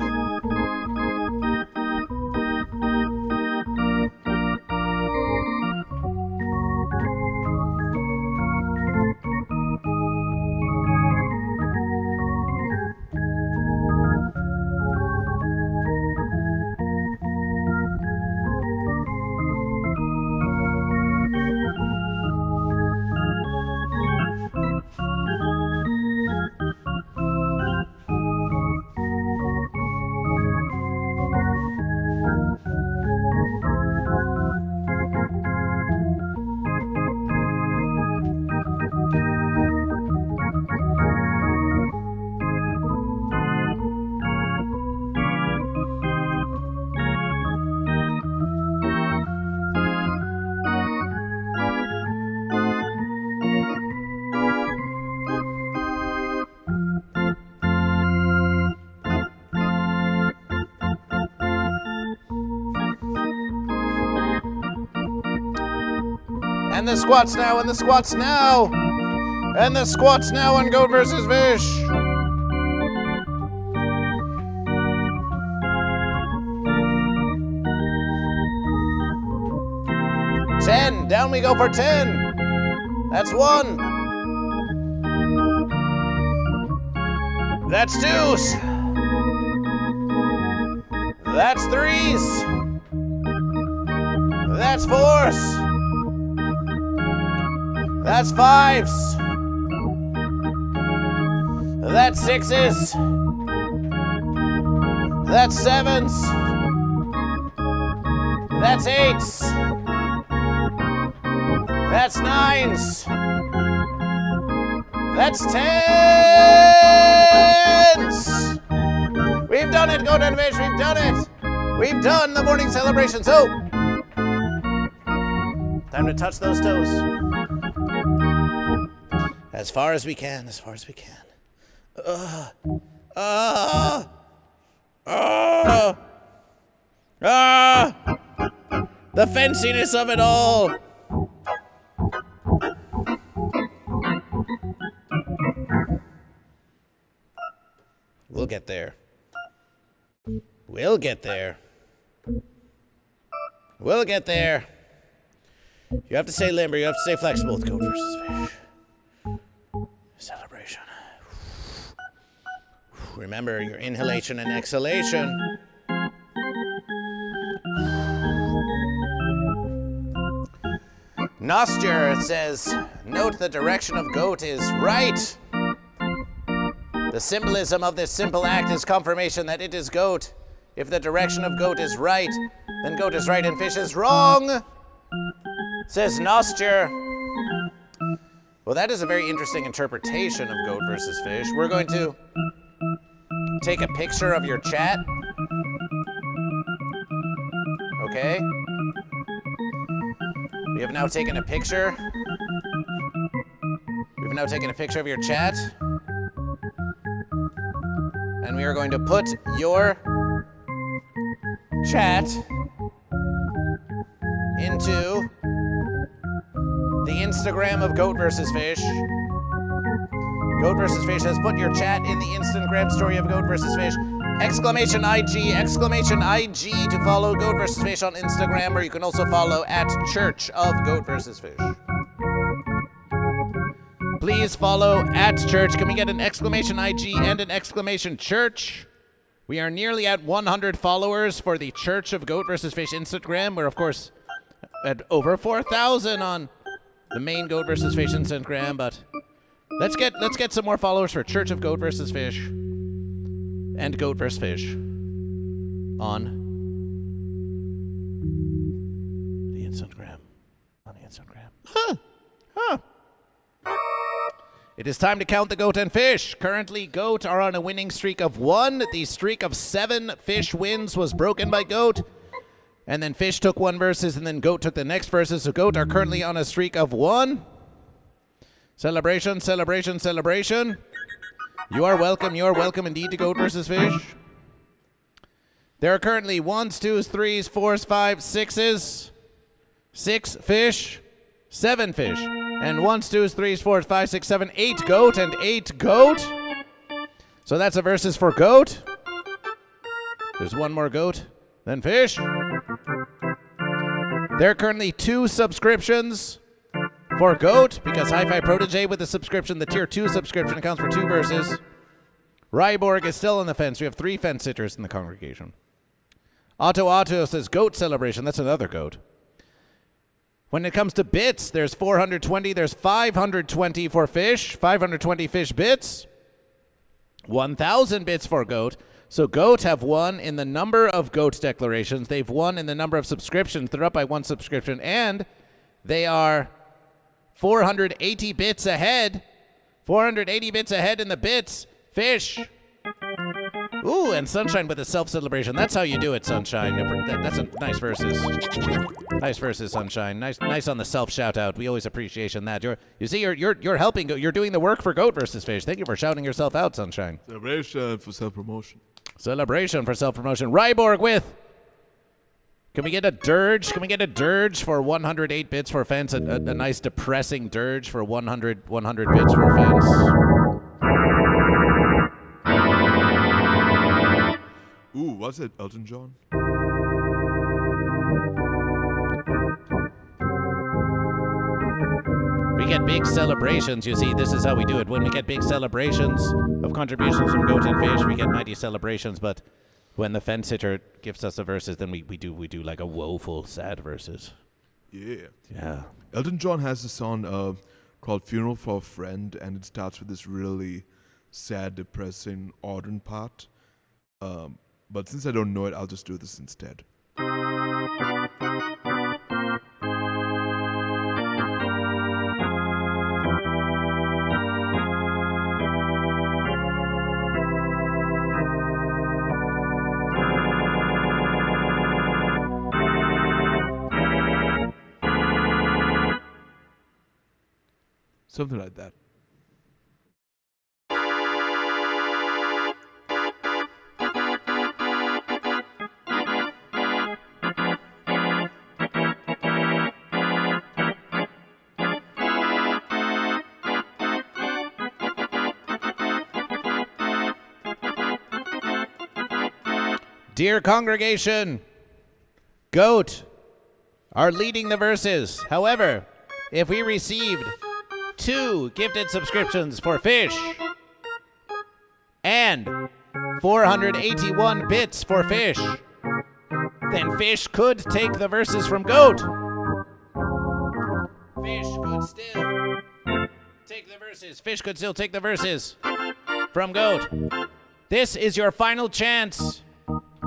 And the squats now, and the squats now. And the squats now on Goat versus Fish. Ten, down we go for 10. That's 1. That's 2s. That's 3s. That's 4s. That's 5s. That's 6s. That's 7s. That's 8s. That's 9s. That's 10s. We've done it, Goat and Fish, we've done it. We've done the morning celebration, so time to touch those toes. As far as we can, as far as we can. The fenciness of it all. We'll get there. We'll get there. We'll get there. You have to stay limber, you have to stay flexible with Goat versus Fish. Celebration. Remember your inhalation and exhalation. Nosture says, note the direction of Goat is right. The symbolism of this simple act is confirmation that it is Goat. If the direction of goat is right, then goat is right and fish is wrong, says Nostr. Well, that is a very interesting interpretation of goat versus fish. We're going to take a picture of your chat. Okay. We have now taken a picture. We've now taken a picture of your chat. And we are going to put your chat into the Instagram of Goat vs. Fish. Goat vs. Fish has put your chat in the Instagram story of Goat vs. Fish. Exclamation IG to follow Goat vs. Fish on Instagram, or you can also follow at Church of Goat vs. Fish. Please follow at Church. Can we get an exclamation IG and an exclamation Church? We are nearly at 100 followers for the Church of Goat vs. Fish Instagram. We're, of course, at over 4,000 on the main Goat vs. Fish Instagram, but let's get some more followers for Church of Goat vs. Fish and Goat vs. Fish on the Instagram. It is time to count the goat and fish. Currently, goat are on a winning streak of 1. The streak of 7 fish wins was broken by goat. And then fish took 1 versus, and then goat took the next versus. So goat are currently on a streak of 1. Celebration, celebration, celebration. You are welcome indeed to goat versus fish. There are currently 1s, 2s, 3s, 4s, 5s, 6s. 6 fish, 7 fish. And 1s, 2s, 3s, 4s, 5s, 6, 7, 8 goat and 8 goat. So that's a versus for goat. There's 1 more goat, then fish. There are currently 2 subscriptions for goat, because Hi-Fi Protege with the subscription, the tier 2 subscription, accounts for 2 verses. Ryborg is still on the fence. We have 3 fence sitters in the congregation. Otto says goat celebration. That's another goat. When it comes to bits, there's 420. There's 520 for fish. 520 fish bits. 1,000 bits for goat. So goat have won in the number of goat declarations. They've won in the number of subscriptions. They're up by 1 subscription. And they are 480 bits ahead. 480 bits ahead in the bits. Fish. Ooh, and Sunshine with a self-celebration. That's how you do it, Sunshine. That's a nice versus. Nice versus, Sunshine. Nice on the self-shout-out. We always appreciation that. You're helping. You're doing the work for Goat versus Fish. Thank you for shouting yourself out, Sunshine. Celebration for self-promotion. Celebration for self-promotion. Ryborg with. Can we get a dirge? Can we get a dirge for 108 bits for fence? A nice depressing dirge for 100 bits for fence. Ooh, what's it, Elton John? We get big celebrations, you see. This is how we do it. When we get big celebrations of contributions from Goat and Fish, we get mighty celebrations. But when the fence sitter gives us a versus, then we do like a woeful, sad versus. Yeah. Elton John has a song called Funeral for a Friend, and it starts with this really sad, depressing Auden part. But since I don't know it, I'll just do this instead. Something like that. Dear congregation, Goat are leading the verses. However, if we received 2 gifted subscriptions for Fish and 481 bits for Fish, then Fish could take the verses from Goat. Fish could still take the verses. Fish could still take the verses from Goat. This is your final chance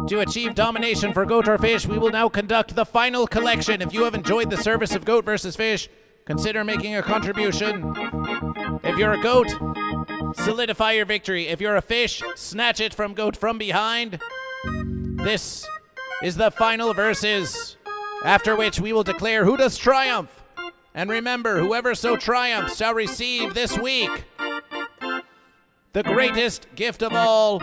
To achieve domination for goat or fish, we will now conduct the final collection. If you have enjoyed the service of Goat vs. Fish, consider making a contribution. If you're a goat, solidify your victory. If you're a fish, snatch it from goat from behind. This is the final verses, after which we will declare who does triumph. And remember, whoever so triumphs shall receive this week the greatest gift of all,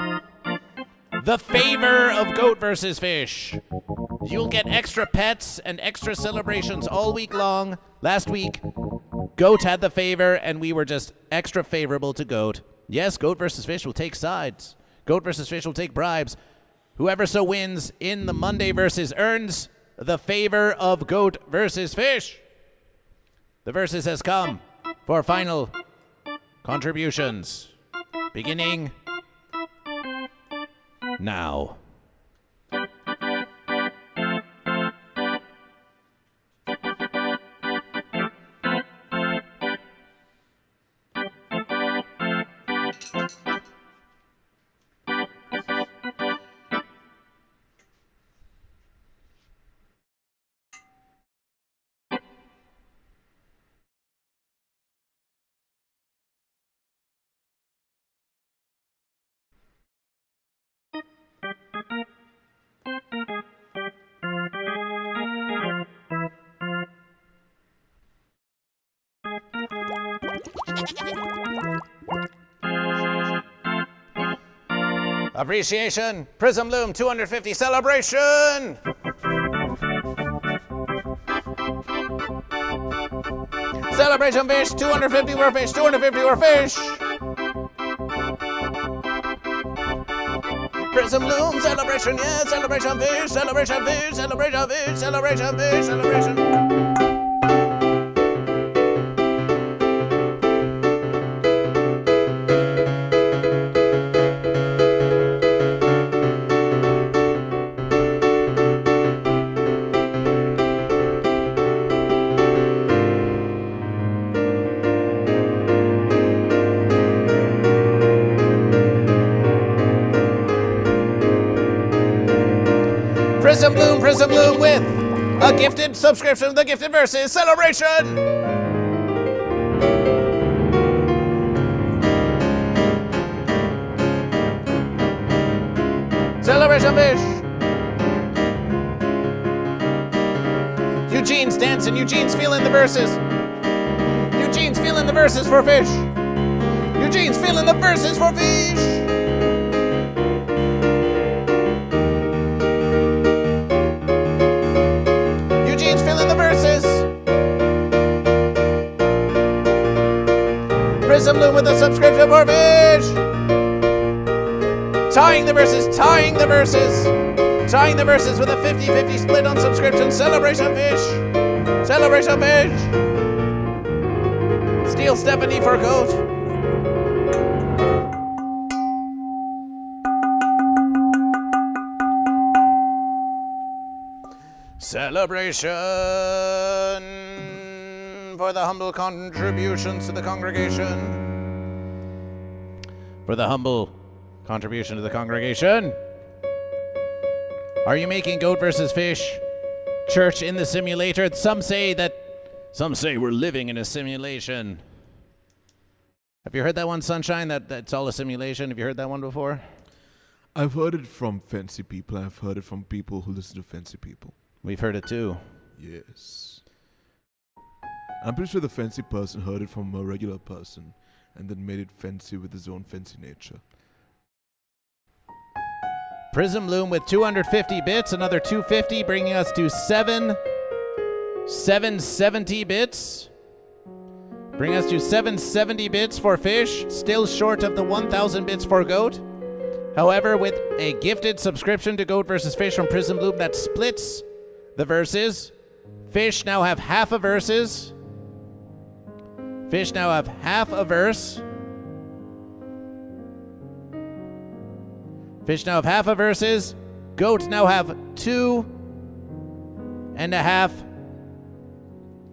the favor of Goat vs. Fish. You'll get extra pets and extra celebrations all week long. Last week, Goat had the favor, and we were just extra favorable to Goat. Yes, Goat vs. Fish will take sides. Goat vs. Fish will take bribes. Whoever so wins in the Monday versus earns the favor of Goat vs. Fish. The versus has come for final contributions, beginning now. Appreciation, Prism Loom 250 celebration! Celebration fish, 250 more fish, 250 more fish! Prism Loom celebration, yeah, celebration fish, celebration fish, celebration fish, celebration fish, celebration. Prism Bloom with a gifted subscription to the Gifted Verses celebration! Celebration fish! Eugene's dancing, Eugene's feeling the verses. Eugene's feeling the verses for fish. Eugene's feeling the verses for fish. Prism Loom with a subscription for fish! Tying the verses, tying the verses! Tying the verses with a 50-50 split on subscription. Celebration fish! Celebration fish! Steal Stephanie for Goat. Celebration for the humble contributions to the congregation. For the humble contribution to the congregation. Are you making Goat vs. Fish church in the simulator? Some say we're living in a simulation. Have you heard that one, Sunshine? That's all a simulation. Have you heard that one before? I've heard it from fancy people. I've heard it from people who listen to fancy people. We've heard it too. Yes. I'm pretty sure the fancy person heard it from a regular person and then made it fancy with his own fancy nature. Prism Loom with 250 bits, another 250, bringing us to 770 bits. Bring us to 770 bits for fish, still short of the 1,000 bits for Goat. However, with a gifted subscription to Goat vs. Fish from Prism Loom that splits the verses, fish now have half a verses. Fish now have half a verse. Fish now have half a verses. Goat now have 2.5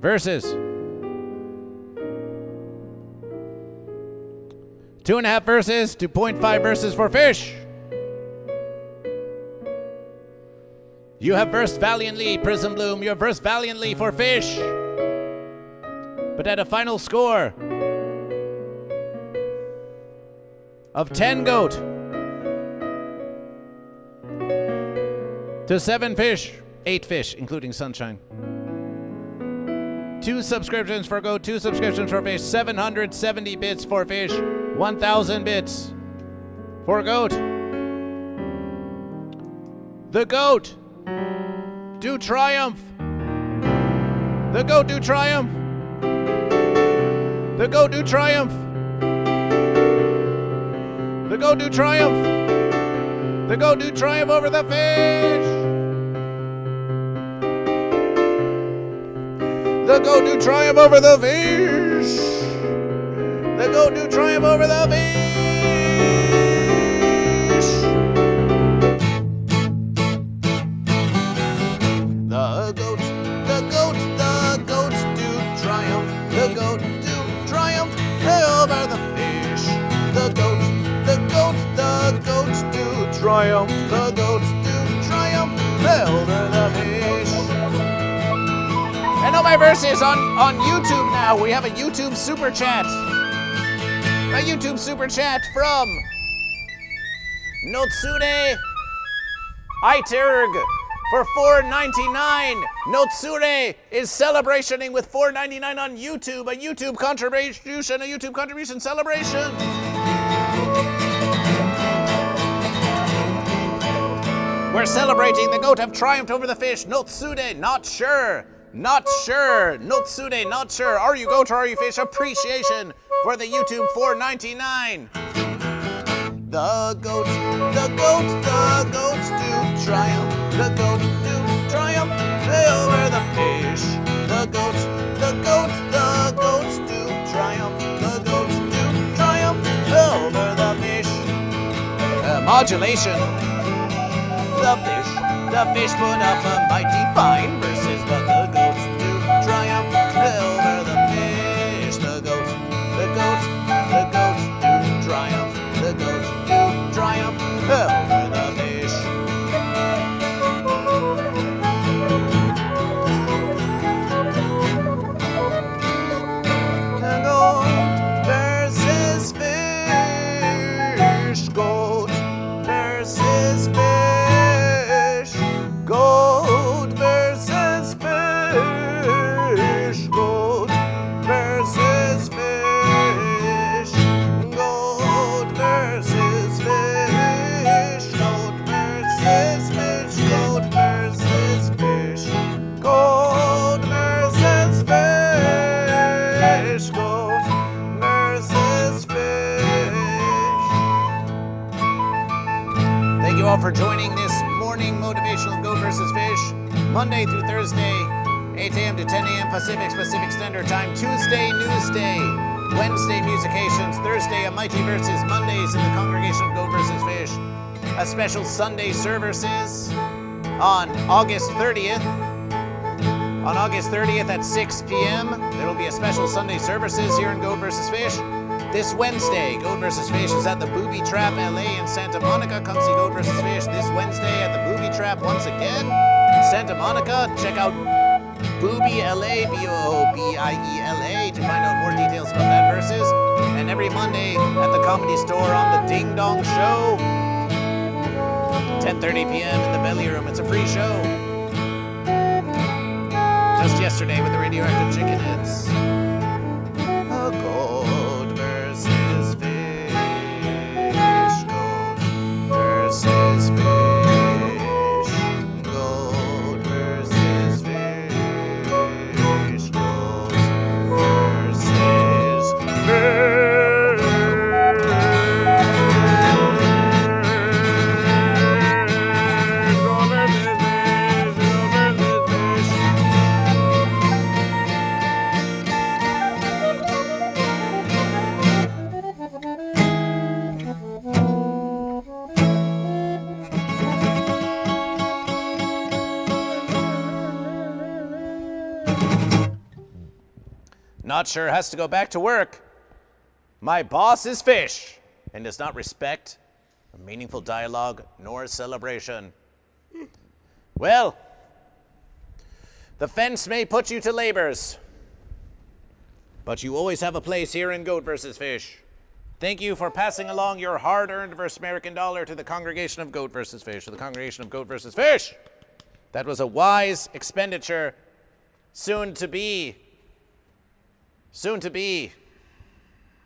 verses. 2.5 verses to 0.5 verses for fish. You have versed valiantly, Prism Bloom. You have versed valiantly for fish. But at a final score of 10 goat to 7 fish, 8 fish, including Sunshine. 2 subscriptions for goat, 2 subscriptions for fish, 770 bits for fish, 1,000 bits for goat. The goat do triumph. The goat do triumph. The goat do triumph. The goat do triumph. The goat do triumph over the fish. The goat do triumph over the fish. The goat do triumph over the fish. The goat do triumph. The goat do triumph over the fish. The goat do triumph. The goat do triumph over the fish. And all my verses on YouTube now. We have a YouTube super chat. A YouTube super chat from Notsure Iterg for $4.99. Notsure is celebrating with $4.99 on YouTube. A YouTube contribution celebration. We're celebrating. The goat have triumphed over the fish. Notsure, not sure. Not sure. Notsure, not sure. Are you goat or are you fish? Appreciation for the YouTube $4.99. The goat do triumph. The goat do triumph over the fish. The goat do triumph. The goat do triumph over the fish. Modulation. The fish put up a mighty fine versus, but the goats do triumph over the fish. The goat do triumph. The goat do triumph over the fish. The goat versus fish. Goat versus fish. Goat versus fish. Goat versus fish. Goat versus fish. Goat versus fish. Goat versus fish. Goat versus fish. Goat versus fish. Thank you all for joining this morning motivational Goat vs. Fish, Monday through Thursday, 8 a.m. to 10 a.m. Pacific Standard Time, Tuesday, Newsday, Wednesday, Musications, Thursday, A Mighty Versus, Mondays in the Congregation of Goat vs. Fish, a special Sunday services on August 30th. On August 30th at 6 p.m., there will be a special Sunday services here in Goat vs. Fish. This Wednesday, Goat vs. Fish is at the Booby Trap LA in Santa Monica. Come see Goat vs. Fish this Wednesday at the Booby Trap once again in Santa Monica. Check out Booby LA, BOOBIELA, to find out more details about that versus. And every Monday at the Comedy Store on the Ding Dong Show, 10:30 p.m. in the Belly Room. It's a free show. Just yesterday with the Radioactive Chicken Heads. A goat versus fish. Goat versus fish. Goat versus fish. Goat versus fish. Not sure has to go back to work. My boss is fish and does not respect a meaningful dialogue nor celebration. Well, the fence may put you to labors, but you always have a place here in Goat vs. Fish. Thank you for passing along your hard-earned versus American dollar to the congregation of Goat vs. Fish, to the congregation of Goat vs. Fish. That was a wise expenditure, soon to be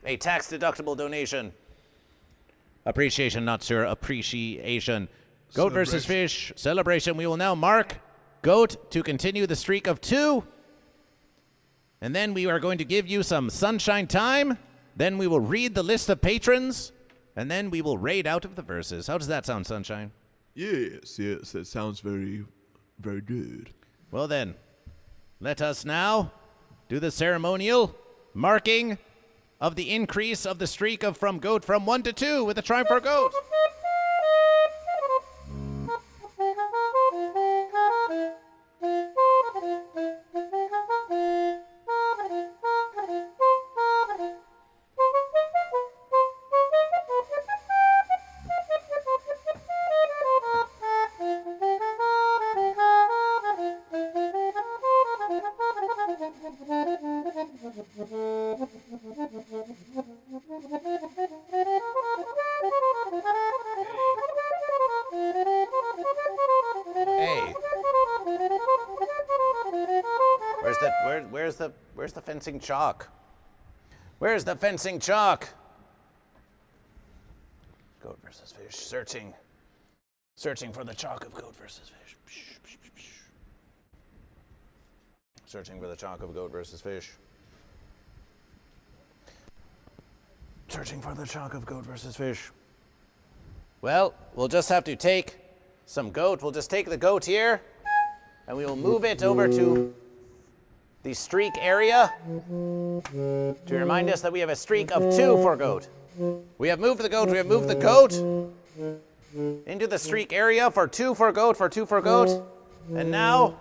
a tax-deductible donation. Appreciation, not sure, appreciation. Goat vs. Fish, celebration. We will now mark Goat to continue the streak of 2. And then we are going to give you some sunshine time. Then we will read the list of patrons. And then we will raid out of the verses. How does that sound, Sunshine? Yes, that sounds very, very good. Well then, let us now do the ceremonial marking of the increase of the streak of from 1 to 2 with a triumph for Goat. Hey. Where's the fencing chalk? Where's the fencing chalk? Goat vs. Fish, searching for the chalk of Goat vs. Fish. Searching for the chalk of Goat vs. Fish. Searching for the chalk of Goat vs. Fish. Well, we'll just have to take some goat. We'll just take the goat here, and we will move it over to the streak area to remind us that we have a streak of 2 for Goat. We have moved the goat. We have moved the goat into the streak area for 2 for Goat, And now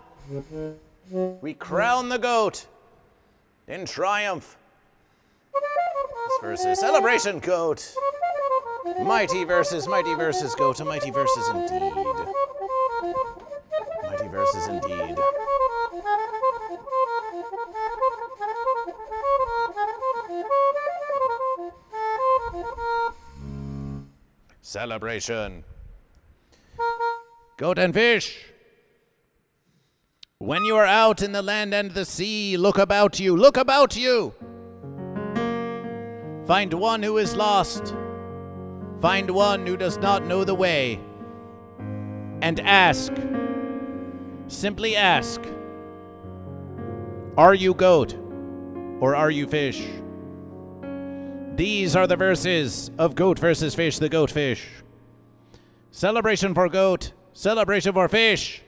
we crown the goat in triumph. This verse is celebration Goat. Mighty versus Goat. A mighty versus indeed. Mighty versus indeed. Celebration. Goat and fish. When you are out in the land and the sea, look about you, look about you. Find one who is lost. Find one who does not know the way. And ask. Simply ask. Are you goat or are you fish? These are the verses of Goat vs. Fish, the Goat Fish. Celebration for goat, celebration for fish.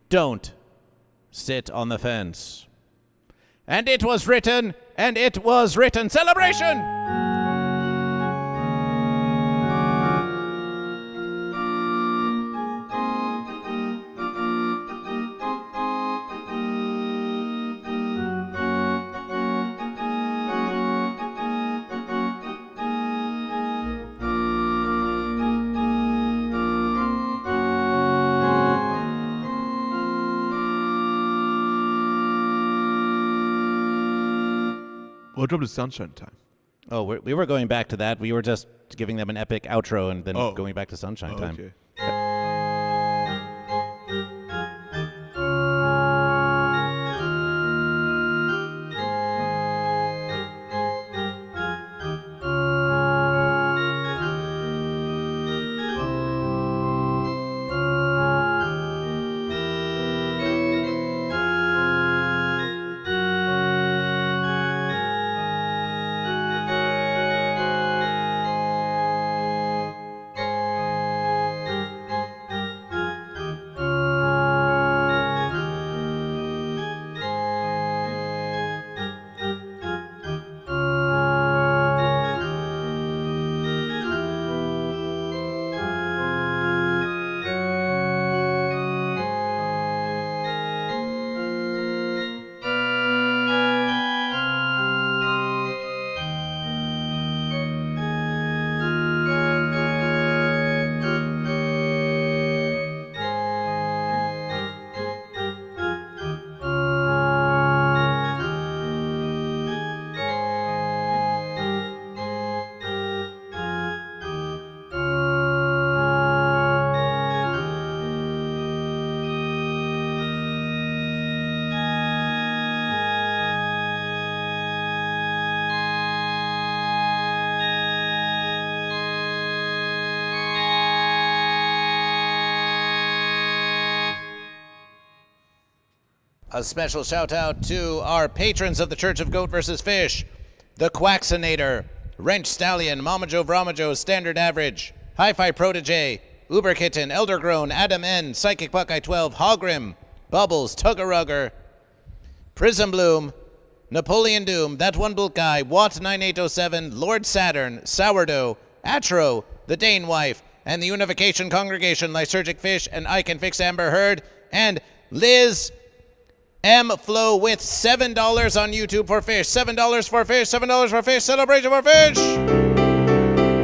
Don't sit on the fence. And it was written, celebration! What up to sunshine time? Oh, we were going back to that. We were just giving them an epic outro and then going back to sunshine time. Okay. A special shout out to our patrons of the Church of Goat vs. Fish, the Quaxinator, Wrench Stallion, Mama Joe Brahma Standard Average, Hi-Fi Protege, Uber Kitten, Elder Grown, Adam N, Psychic Buckeye 12, Hogrim, Bubbles, Tuggerugger, Prism Bloom, Napoleon Doom, That One Bolt Guy, Watt 9807, Lord Saturn, Sourdough, Atro, The Dane Wife, and the Unification Congregation, Lysergic Fish, and I Can Fix Amber Heard, and Liz M. Flow with $7 on YouTube for fish. $7 for fish, $7 for fish, celebration for fish!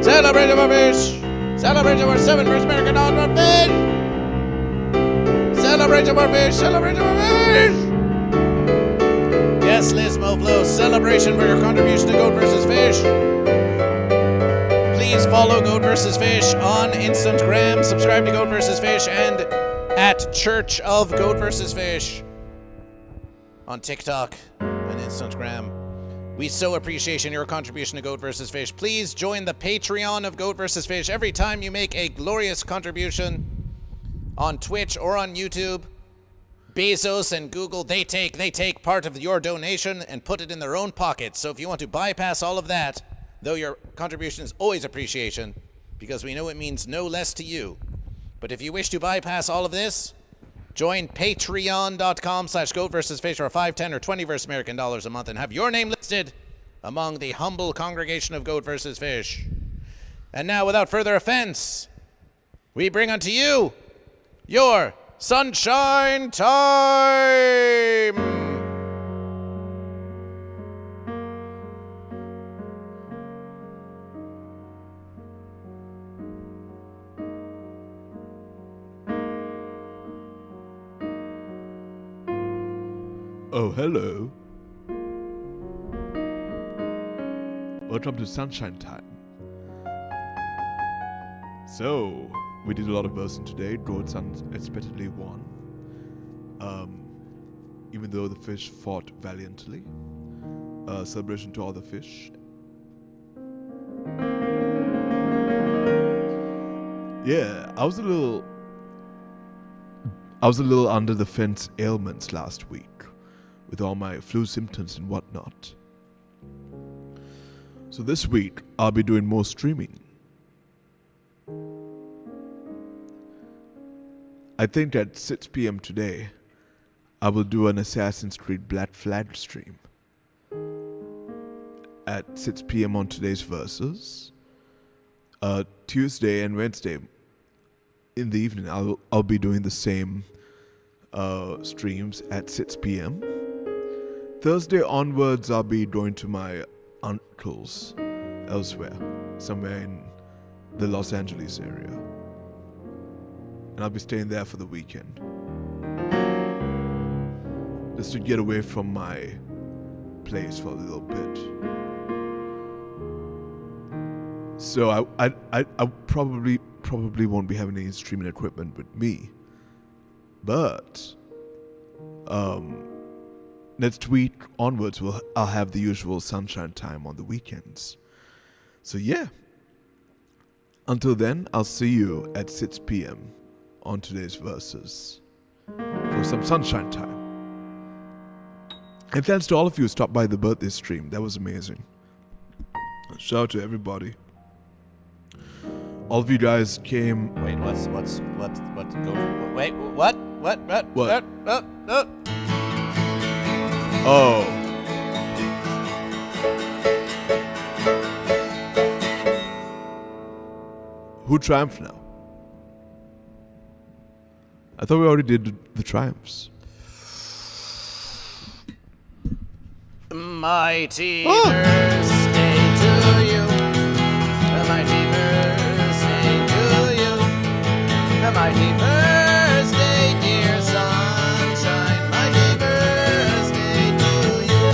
Celebration for fish! Celebration for $7 American dollars for fish! Celebration for fish, celebration for fish! Yes, Liz Moflo, celebration for your contribution to Goat vs. Fish. Please follow Goat vs. Fish on Instagram, subscribe to Goat vs. Fish, and at Church of Goat vs. Fish on TikTok and Instagram. We so appreciate your contribution to Goat vs. Fish. Please join the Patreon of Goat vs. Fish. Every time you make a glorious contribution on Twitch or on YouTube, Bezos and Google, they take part of your donation and put it in their own pockets. So if you want to bypass all of that, though your contribution is always appreciation, because we know it means no less to you. But if you wish to bypass all of this, join patreon.com/goatvsfish for $5, $10, or $20 American dollars a month and have your name listed among the humble congregation of Goat vs. Fish. And now, without further offense, we bring unto you your Sunshine Time! Oh, hello. Welcome to Sunshine Time. So, we did a lot of versing today. Goats unexpectedly won. Even though the fish fought valiantly. Celebration to all the fish. Yeah, I was a little under the fence ailments last week, with all my flu symptoms and whatnot. So this week, I'll be doing more streaming. I think at 6 p.m. today, I will do an Assassin's Creed Black Flag stream. At 6 p.m. on today's Versus. Tuesday and Wednesday in the evening, I'll be doing the same streams at 6 p.m. Thursday onwards, I'll be going to my uncle's elsewhere, somewhere in the Los Angeles area. And I'll be staying there for the weekend. Just to get away from my place for a little bit. So I probably won't be having any streaming equipment with me. But next week onwards, I'll have the usual Sunshine Time on the weekends. So yeah. Until then, I'll see you at 6 p.m. on today's Versus for some Sunshine Time. And thanks to all of you who stopped by the birthday stream. That was amazing. Shout out to everybody. All of you guys came. Wait, what? Wait, what? What? Oh. Who triumphed now? I thought we already did the triumphs. Mighty birthday to you. A mighty birthday to you. A mighty birthday, dear sunshine. Mighty birthday to you.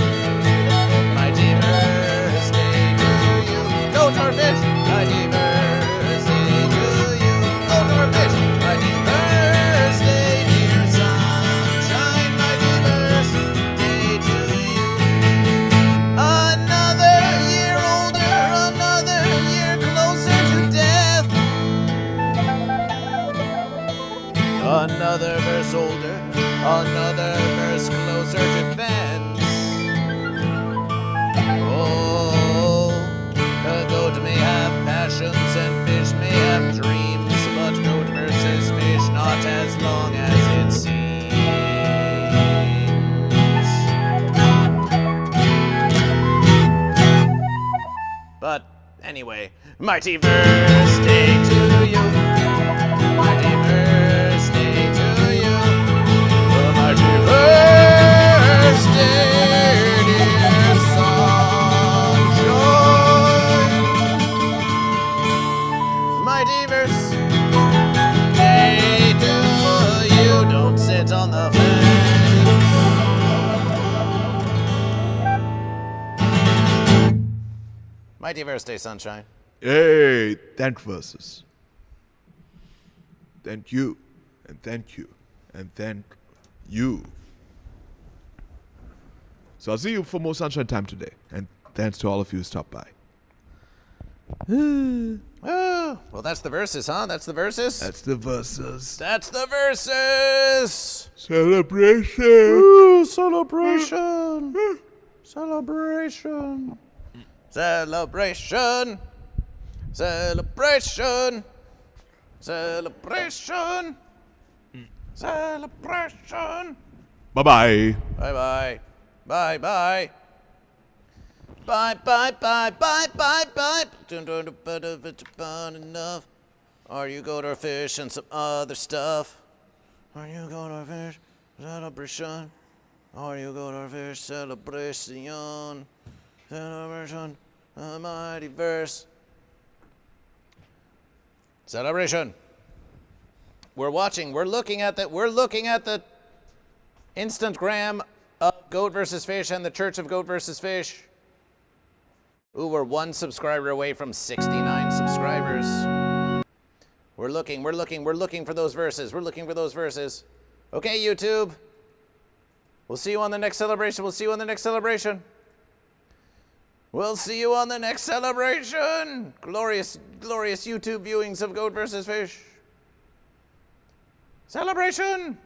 Mighty birthday to you. Go Norfish. Mighty birthday to you. Go Norfish. Mighty birthday, dear sunshine. Mighty birthday to you. Another year older, another year closer to death. Another verse older, Another verse closer to fence. Oh, a goat may have passions and fish may have dreams, but goat versus fish not as long as it seems. But anyway, mighty birthday to you. Mighty birthday to you. Mighty birthday, dear sunshine. Mighty birthday to you. Don't sit on the fence. Mighty birthday, sunshine. Hey, thank verses. Thank you, and thank you, and thank you. So I'll see you for more sunshine time today, and thanks to all of you who stopped by. Oh, well, that's the verses, huh? That's the verses? That's the verses. That's the verses! Celebration. Ooh, celebration! Celebration! Celebration! Celebration! Celebration! Celebration! Bye-bye. Bye-bye. Bye-bye. Bye-bye, bye-bye, bye-bye. Enough. Are you go to fish and some other stuff? Are you go to fish celebration? Are you go to fish celebration? Celebration, a mighty verse. Celebration. We're looking at the Instagram of Goat vs. Fish and the Church of Goat vs. Fish. Ooh, we're 1 subscriber away from 69 subscribers. We're looking for those verses. We're looking for those verses. Okay, YouTube. We'll see you on the next celebration. We'll see you on the next celebration. We'll see you on the next celebration. Glorious, glorious YouTube viewings of Goat vs. Fish. Celebration!